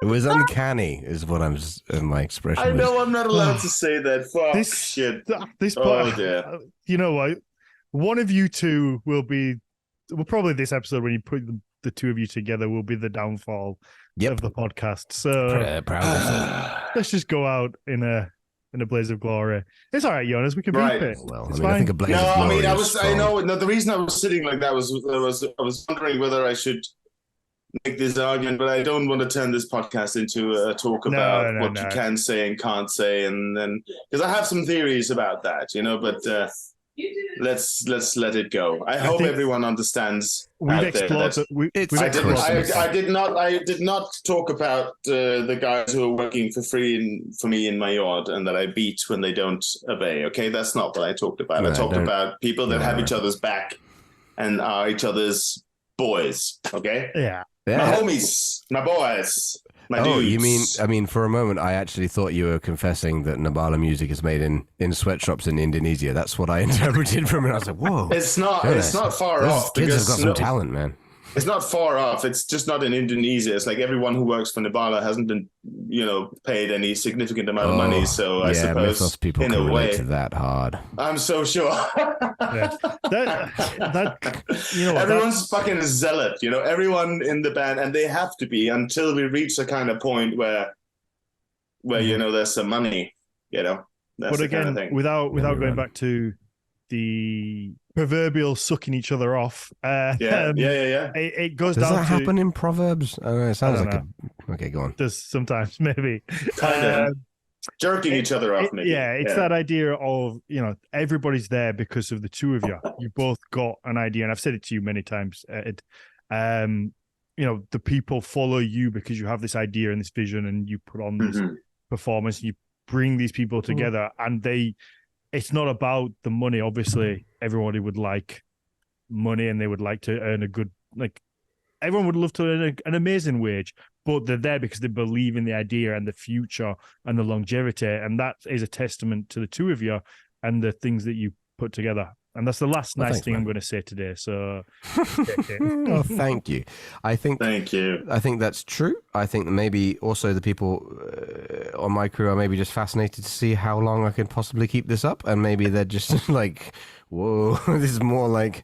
It was uncanny, is what I'm. My expression. I know I'm not allowed to say that. Fuck this shit. Oh dear. You know what? One of you two will be. Well, probably this episode when you put the two of you together will be the downfall of the podcast. So let's just go out in a blaze of glory. It's all right, Jonas. We can beat it. Well, it's I think a blaze of glory. I know. No, the reason I was sitting like that was I was wondering whether I should make this argument, but I don't want to turn this podcast into a talk about what you can say and can't say, and then because I have some theories about that, you know. But let's let it go. I hope everyone understands. We've explored. I did not talk about the guys who are working for free for me in my yard and that I beat when they don't obey. Okay, that's not what I talked about. I talked about people that have each other's back and are each other's boys. Okay. Yeah. My homies, my boys, my dudes. You mean? I mean, for a moment, I actually thought you were confessing that Nabala music is made in sweatshops in Indonesia. That's what I interpreted from it. I was like, whoa, it's not far off. Kids have got some talent, man. It's not far off. It's just not in Indonesia. It's like everyone who works for Nibala hasn't been, paid any significant amount of money. So I suppose Mythos people in can a relate way, to that hard. I'm so sure. Yeah. Everyone's fucking zealot. Everyone in the band, and they have to be until we reach a kind of point where there's some money. That's but the again, kind of thing. without going back to the proverbial sucking each other off. It goes Does down that happen in Proverbs? It sounds like okay, go on. Does sometimes, maybe. Kind of. Jerking each other off, maybe. It's that idea of, everybody's there because of the two of you. You both got an idea, and I've said it to you many times, Ed. The people follow you because you have this idea and this vision, and you put on this performance, and you bring these people together, and it's not about the money. Obviously, everybody would like money, and they would like to earn a good, everyone would love to earn an amazing wage, but they're there because they believe in the idea and the future and the longevity. And that is a testament to the two of you and the things that you put together. And that's the last nice thing I'm going to say today. So, thank you. Thank you. I think that's true. I think that maybe also the people on my crew are maybe just fascinated to see how long I can possibly keep this up, and maybe they're just like, "Whoa, this is more like."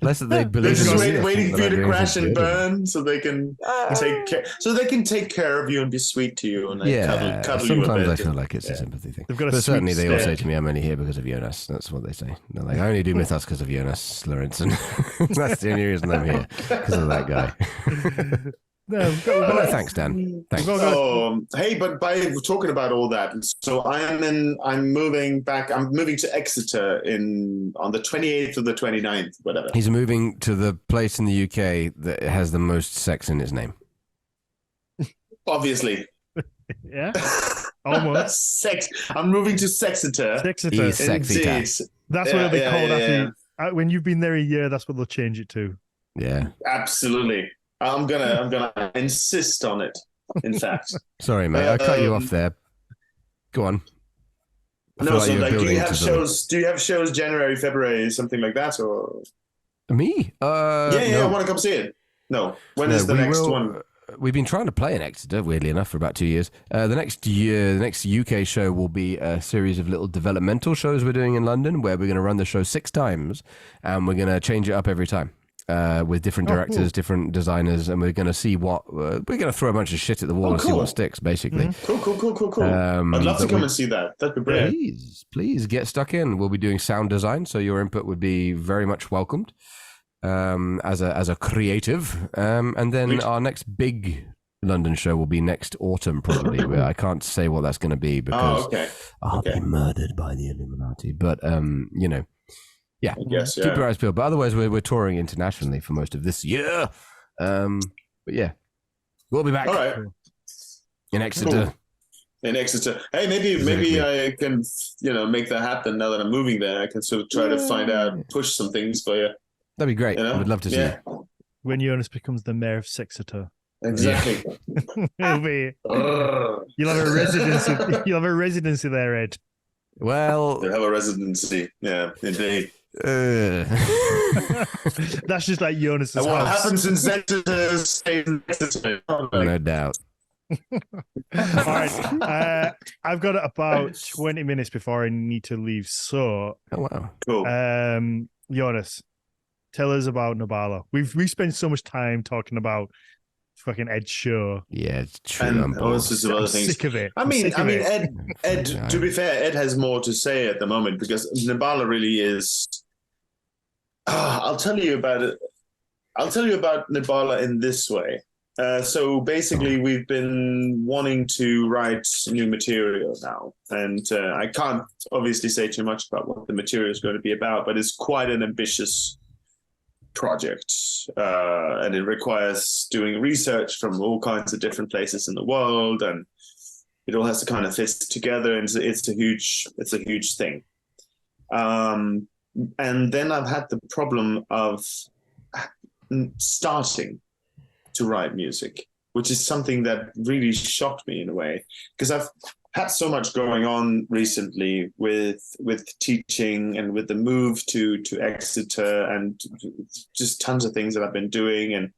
Less that they believe. They're just waiting for you to crash and burn, so they can take care of you and be sweet to you and cuddle you a bit. Sometimes I feel like it's a sympathy thing. But certainly they all say to me, "I'm only here because of Jonas." That's what they say. They're like, "I only do Mythos because of Jonas Lorentzen." That's the only reason I'm here, because of that guy. Thanks, Dan. Thanks. Hey, but by talking about all that, so I'm moving back. I'm moving to Exeter on the 28th or the 29th, whatever. He's moving to the place in the UK that has the most sex in its name. Obviously. Yeah. Almost. Sex. I'm moving to Sexeter. He's sexy. That's what they call it. When you've been there a year, that's what they'll change it to. Yeah. Absolutely. I'm gonna insist on it. In fact. Sorry, mate. I cut you off there. Go on. No, so do you have shows? Do you have shows January, February, something like that, or me? No. I want to come see it. No, when is the next one? We've been trying to play in Exeter, weirdly enough, for about 2 years. The next UK show will be a series of little developmental shows we're doing in London, where we're going to run the show 6 times, and we're going to change it up every time. With different directors, different designers, and we're going to see we're going to throw a bunch of shit at the wall and see what sticks, basically. Cool. I'd love to come and see that. That'd be great. Please get stuck in. We'll be doing sound design, so your input would be very much welcomed as a creative. And then our next big London show will be next autumn, probably. Where I can't say what that's going to be because I'll be murdered by the Illuminati. But yeah, keep your eyes peeled. But otherwise, we're touring internationally for most of this year. But yeah, we'll be back. All right. In Exeter. Cool. In Exeter. Hey, maybe I can make that happen now that I'm moving there. I can sort of try to find out, push some things for you. That'd be great. I would love to see you. When Jonas becomes the mayor of Sexeter. Exactly. It'll be. You'll have a residency. You'll have a residency there, Ed. Well, you'll have a residency. Yeah, indeed. That's just like Jonas's house. What happens in Exeter stays in Exeter. No doubt. All right. I've got about 20 minutes before I need to leave. So, wow, cool. Jonas, tell us about Nibala. We spent so much time talking about fucking Ed's show. Yeah, it's true. And all sorts of other things. Sick of it. I mean, Ed. To be fair, Ed has more to say at the moment because Nibala really is. I'll tell you about it. I'll tell you about Nibala in this way. So basically, we've been wanting to write new material now, and I can't obviously say too much about what the material is going to be about, but it's quite an ambitious project, and it requires doing research from all kinds of different places in the world, and it all has to kind of fit together, and it's a huge thing. And then I've had the problem of starting to write music, which is something that really shocked me in a way, because I've had so much going on recently with teaching and with the move to Exeter and just tons of things that I've been doing. And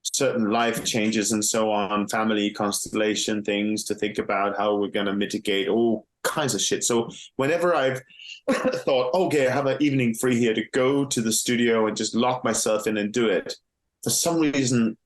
certain life changes and so on, family constellation things to think about, how we're going to mitigate all kinds of shit. So whenever I've thought, okay, I have an evening free here to go to the studio and just lock myself in and do it, for some reason,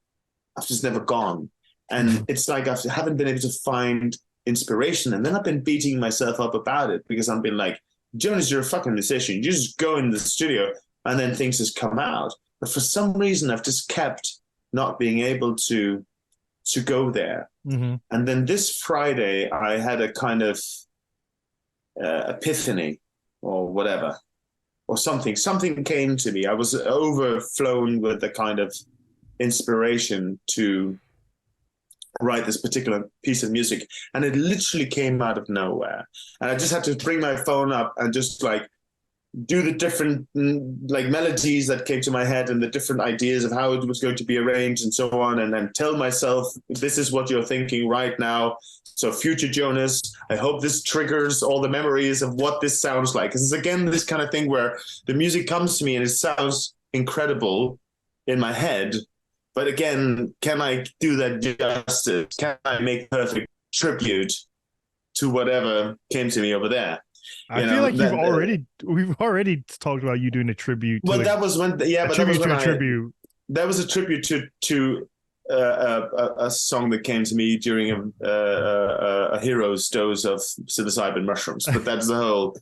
I've just never gone. And it's like I haven't been able to find inspiration. And then I've been beating myself up about it because I've been like, Jonas, you're a fucking musician. You just go in the studio and then things just come out. But for some reason, I've just kept not being able to go there. Mm-hmm. And then this Friday, I had a kind of epiphany or whatever, or something. Something came to me. I was overflown with the kind of inspiration to write this particular piece of music. And it literally came out of nowhere. And I just had to bring my phone up and just like do the different like melodies that came to my head and the different ideas of how it was going to be arranged and so on, and then tell myself, this is what you're thinking right now. So future Jonas, I hope this triggers all the memories of what this sounds like. Because it's again this kind of thing where the music comes to me and it sounds incredible in my head, but again, can I do that justice? Can I make perfect tribute to whatever came to me over there? I feel like we've already talked about you doing a tribute. Well, that was when, yeah, but that was when that was a tribute to a song that came to me during a hero's dose of psilocybin mushrooms. But that's a whole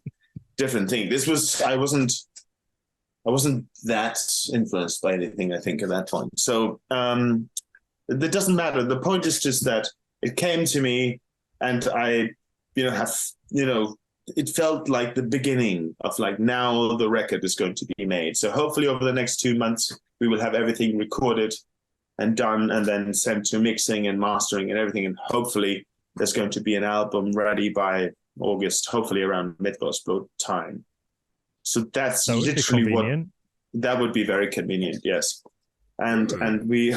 different thing. I wasn't that influenced by anything, I think, at that point. So it doesn't matter. The point is just that it came to me, and I, it felt like the beginning of like, now the record is going to be made. So hopefully over the next 2 months, we will have everything recorded and done and then sent to mixing and mastering and everything. And hopefully there's going to be an album ready by August, hopefully around Mythology time. So that's literally that would be very convenient. Yes. And we,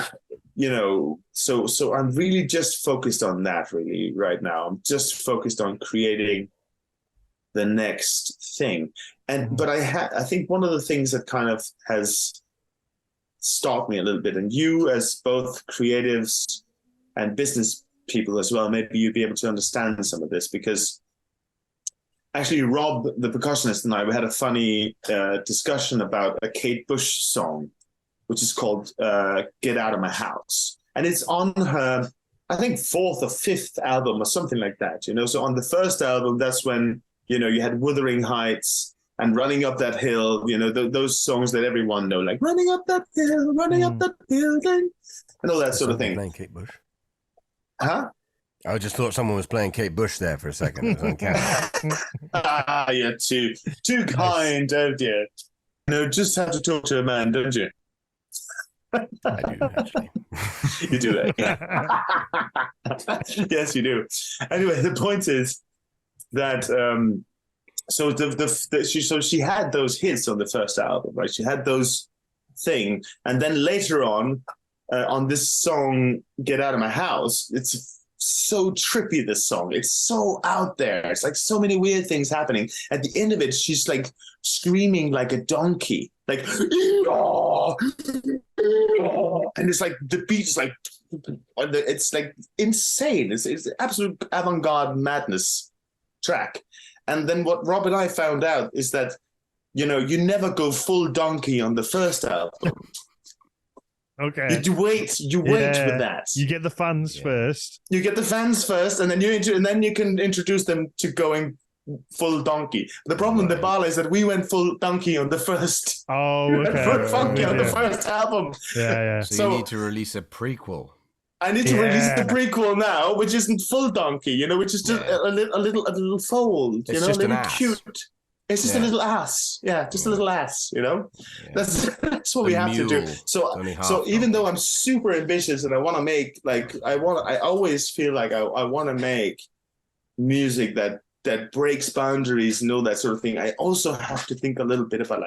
so I'm really just focused on that really right now. I'm just focused on creating the next thing. But I think one of the things that kind of has stopped me a little bit, and you as both creatives and business people as well, maybe you'd be able to understand some of this, because actually Rob, the percussionist, and I, we had a funny discussion about a Kate Bush song, which is called Get Out of My House. And it's on her, I think, 4th or 5th album or something like that, So on the first album, that's when, you had Wuthering Heights and Running Up That Hill, those songs that everyone know, like Running Up That Hill, Running Up That Building, and all that sort of thing. Playing Kate Bush. Huh? I just thought someone was playing Kate Bush there for a second. It was uncanny. You're too kind, don't you? Just have to talk to a man, don't you? I do, actually. You do that, yeah. Yes, you do. Anyway, the point is that so she had those hits on the first album, right? She had those thing, and then later on this song "Get Out of My House," it's so trippy. This song, it's so out there. It's like so many weird things happening. At the end of it, she's like screaming like a donkey, like, and it's like the beat is like, it's like insane. It's absolute avant-garde madness track. And then what Rob and I found out is that, you never go full donkey on the first album. Okay. You wait with that. You get the fans first. You get the fans first, and then you can introduce them to going full donkey. The problem with the Bala is that we went full donkey on the first. Oh, okay. Full funky on the first album. Yeah. So you need to release a prequel. I need to release the prequel now, which isn't full donkey, which is just a little fold, it's a little an cute. It's just a little ass, just a little ass, Yeah. That's what we have to do. So even though I'm super ambitious and I want to make I always feel like I want to make music that breaks boundaries and all that sort of thing. I also have to think a little bit about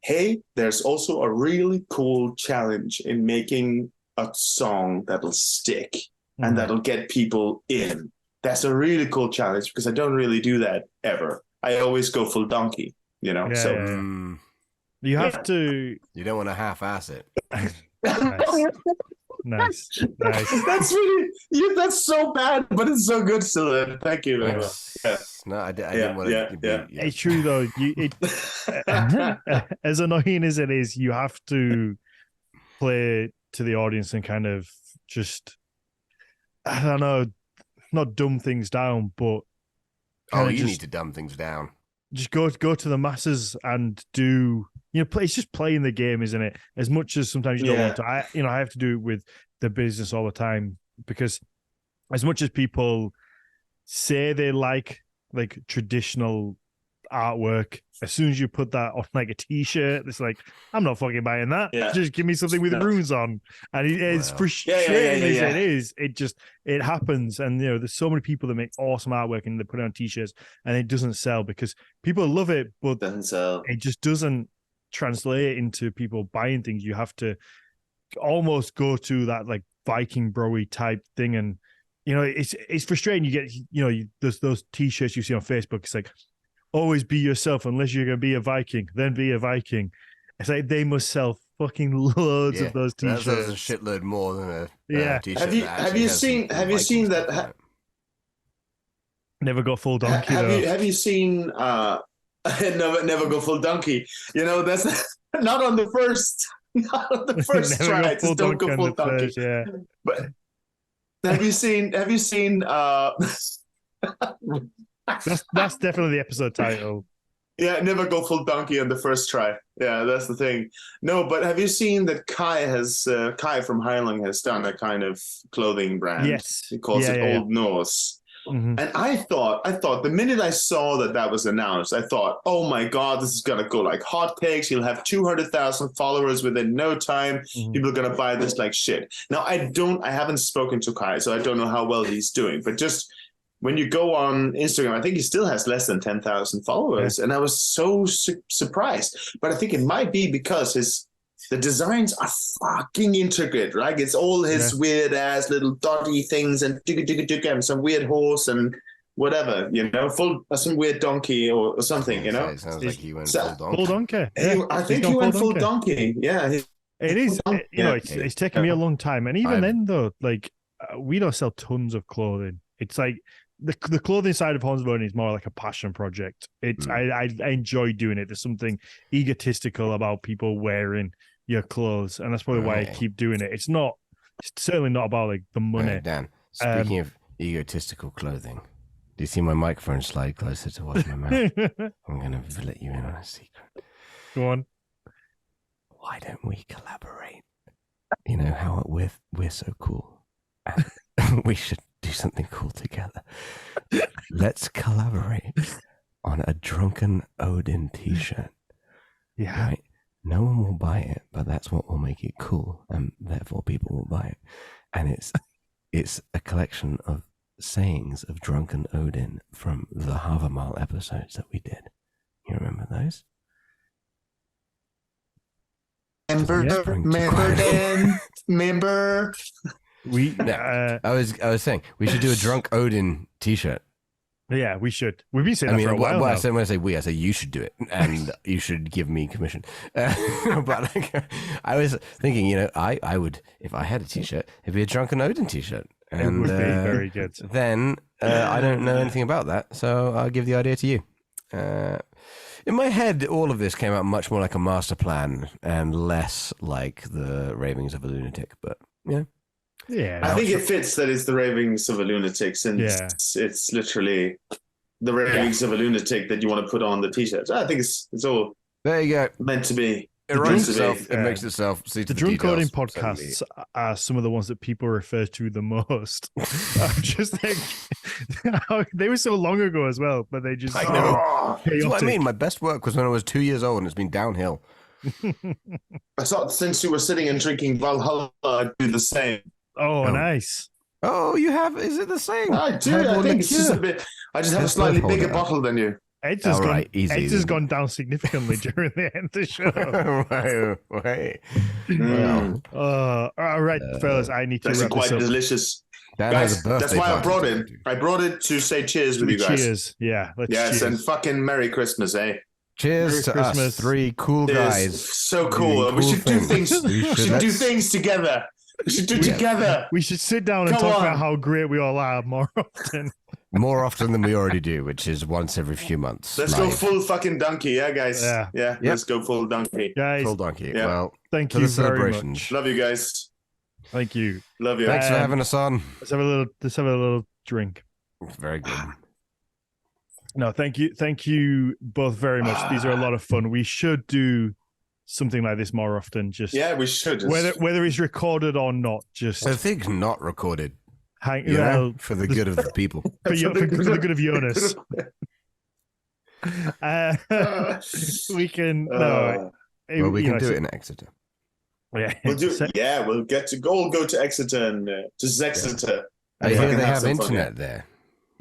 hey, there's also a really cool challenge in making a song that'll stick and that'll get people in. That's a really cool challenge because I don't really do that ever. I always go full donkey, You have to. You don't want to half-ass it. Nice. That's really that's so bad, but it's so good still. Thank you. Yeah. No, I didn't want to be. Yeah. It's true though. As annoying as it is, you have to play to the audience and kind of just, I don't know, not dumb things down, but you need to dumb things down. Just go to the masses and do, it's just playing the game, isn't it? As much as sometimes you don't want to. I have to do it with the business all the time, because as much as people say they like traditional artwork, as soon as you put that on like a t-shirt, it's like, I'm not fucking buying that. Just give me something with runes on. And it's frustrating as it is, it happens. And there's so many people that make awesome artwork and they put it on t-shirts and it doesn't sell because people love it, but doesn't sell. It just doesn't translate into people buying things. You have to almost go to that like Viking bro-y type thing. And it's frustrating. You get there's those t-shirts you see on Facebook. It's like, always be yourself unless you're going to be a Viking, then be a Viking. It's like they must sell fucking loads of those t-shirts. There's a shitload more than a t-shirt. Have you seen that? Never got full donkey. Have you seen never go full donkey? That's not on the first try. Just don't go full donkey. But have you seen That's definitely the episode title. Yeah, never go full donkey on the first try. Yeah, that's the thing. No, but have you seen that Kai from Highland has done a kind of clothing brand? Yes. He calls it Old Norse. Mm-hmm. And I thought the minute I saw that was announced, I thought, oh my God, this is going to go like hotcakes. He'll have 200,000 followers within no time. Mm-hmm. People are going to buy this like shit. Now, I haven't spoken to Kai, so I don't know how well he's doing, but just when you go on Instagram, I think he still has less than 10,000 followers. Yeah. And I was so surprised. But I think it might be because the designs are fucking intricate, right? It's all his weird ass little dotty things and and some weird horse and whatever, some weird donkey or something, It sounds like he went full donkey. I think he went full donkey. Yeah. It is. It's taken me a long time. And even then, though, like, we don't sell tons of clothing. It's like, the clothing side of Hornsbone is more like a passion project. It's I enjoy doing it. There's something egotistical about people wearing your clothes, and that's probably why I keep doing it. It's certainly not about like the money. Dan, speaking of egotistical clothing, do you see my microphone slide closer to wash my mouth? I'm gonna let you in on a secret. Go on. Why don't we collaborate? You know how we're so cool. We should do something cool together. Let's collaborate on a Drunken Odin t-shirt. Yeah. Right? No one will buy it, but that's what will make it cool, and therefore people will buy it. And it's a collection of sayings of Drunken Odin from the Havermal episodes that we did. You remember those? Remember. I was saying we should do a Drunk Odin t-shirt. Yeah, we should. We've been saying that for a while. When I say we, I say you should do it, and you should give me commission. But like, I was thinking, I would, if I had a t-shirt, it'd be a Drunken Odin t-shirt. And, it would be very good. Then I don't know anything about that, so I'll give the idea to you. In my head, all of this came out much more like a master plan and less like the ravings of a lunatic. But yeah, I think it fits that it's the ravings of a lunatic, since it's literally the ravings of a lunatic that you want to put on the t-shirts. I think it's all there. You go. Meant to be. It writes itself. It makes itself. The Drunk Coding podcasts are some of the ones that people refer to the most. I'm just like, they were so long ago as well, but they just. I know. That's what I mean. My best work was when I was 2 years old, and it's been downhill. I thought since you were sitting and drinking Valhalla, I'd do the same. Oh, nice. Oh, you have? Is it the same? I do. I think it's just a bit. I just have a slightly bigger bottle than you. Ed's has gone down significantly during the end of the show. Right. All right, fellas, I need to wrap quite this up. Delicious. Guys, that's why I brought it. I brought it to say cheers with you guys. Cheers. Yeah. Cheers. And fucking Merry Christmas, eh? Cheers to us, three cool guys. So cool. We should do things. We should do things together. We should do it together. We should sit down and talk about how great we all are more often. More often than we already do, which is once every few months. Let's go full fucking donkey, yeah, guys. Yeah. Yep. Let's go full donkey. Guys, Full donkey. Yeah. Well, thank to you the very celebrations. much. Love you guys. Thank you. Love you. Thanks for having us on. Let's have a little drink. Very good. No, thank you both very much. These are a lot of fun. We should do something like this more often. Just we should. Whether it's recorded or not. Just I think not recorded. Well, for the good of the people. for the good of Jonas. We can. We can do it in Exeter. Yeah, we'll get to go. Go to Exeter and to Zexeter. I hear they have internet there.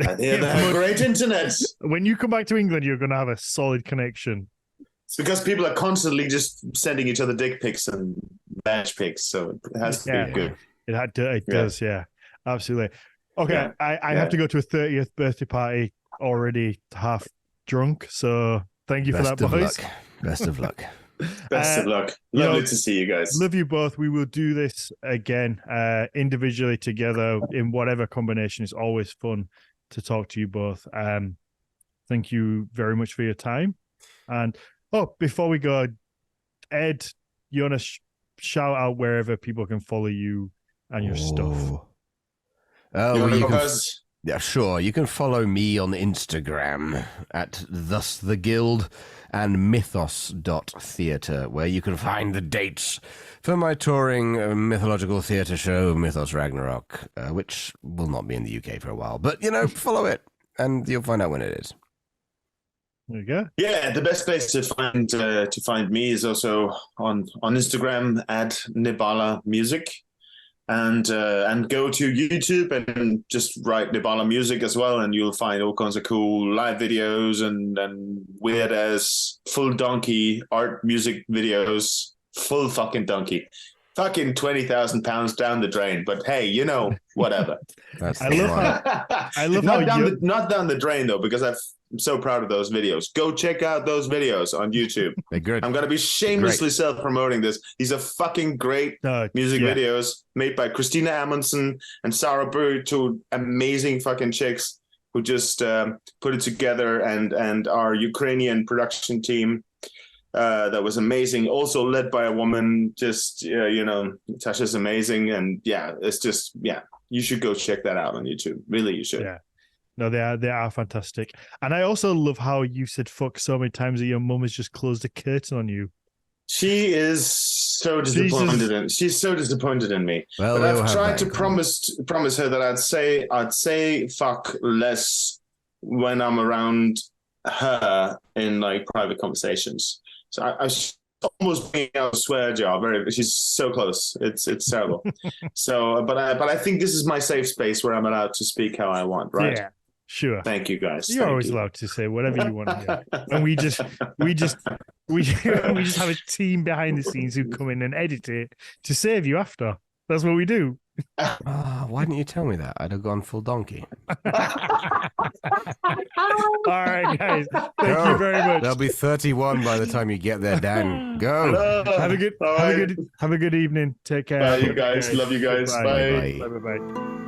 I hear they have great internet. When you come back to England, you're going to have a solid connection. It's because people are constantly just sending each other dick pics and badge pics, so it has to be good. It does, yeah. Absolutely. Okay, I have to go to a 30th birthday party already half drunk, so thank you for that, boys. Best of luck. Best of luck. Lovely to see you guys. Love you both. We will do this again, individually, together, in whatever combination. It's always fun to talk to you both. Thank you very much for your time. And before we go, Ed, you want to shout out wherever people can follow you and your stuff? Yeah, sure. You can follow me on Instagram at thustheguild and mythos.theatre, where you can find the dates for my touring mythological theatre show, Mythos Ragnarok, which will not be in the UK for a while. But, follow it, and you'll find out when it is. There you go. Yeah, the best place to find me is also on Instagram at Nibala Music. And go to YouTube and just write Nibala Music as well, and you'll find all kinds of cool live videos and weird as full donkey art music videos, full fucking donkey, fucking £20,000 down the drain. But hey, whatever. That's I love not down the drain though, because I'm so proud of those videos. Go check out those videos on YouTube. They're good. I'm going to be shamelessly self-promoting this. These are fucking great music videos made by Christina Amundsen and Sarah Bru, two amazing fucking chicks who just put it together, and our Ukrainian production team that was amazing. Also led by a woman, just, Tasha's amazing. And it's just, you should go check that out on YouTube. Really, you should. Yeah. No, they are fantastic. And I also love how you said fuck so many times that your mum has just closed a curtain on you. She is so disappointed. She's so disappointed in me. Well, but I've tried to promise her that I'd say fuck less when I'm around her in like private conversations. So I almost being out a swear jar. She's so close. It's terrible. So, but I think this is my safe space where I'm allowed to speak how I want. Right? Yeah. Sure. Thank you, guys. You're always allowed to say whatever you want to hear. And we just have a team behind the scenes who come in and edit it to save you after. That's what we do. Why didn't you tell me that? I'd have gone full donkey. All right, guys. Thank you very much. There'll be 31 by the time you get there, Dan. Go. Have a good evening. Take care. Bye, you guys. Love you guys. Bye. Bye.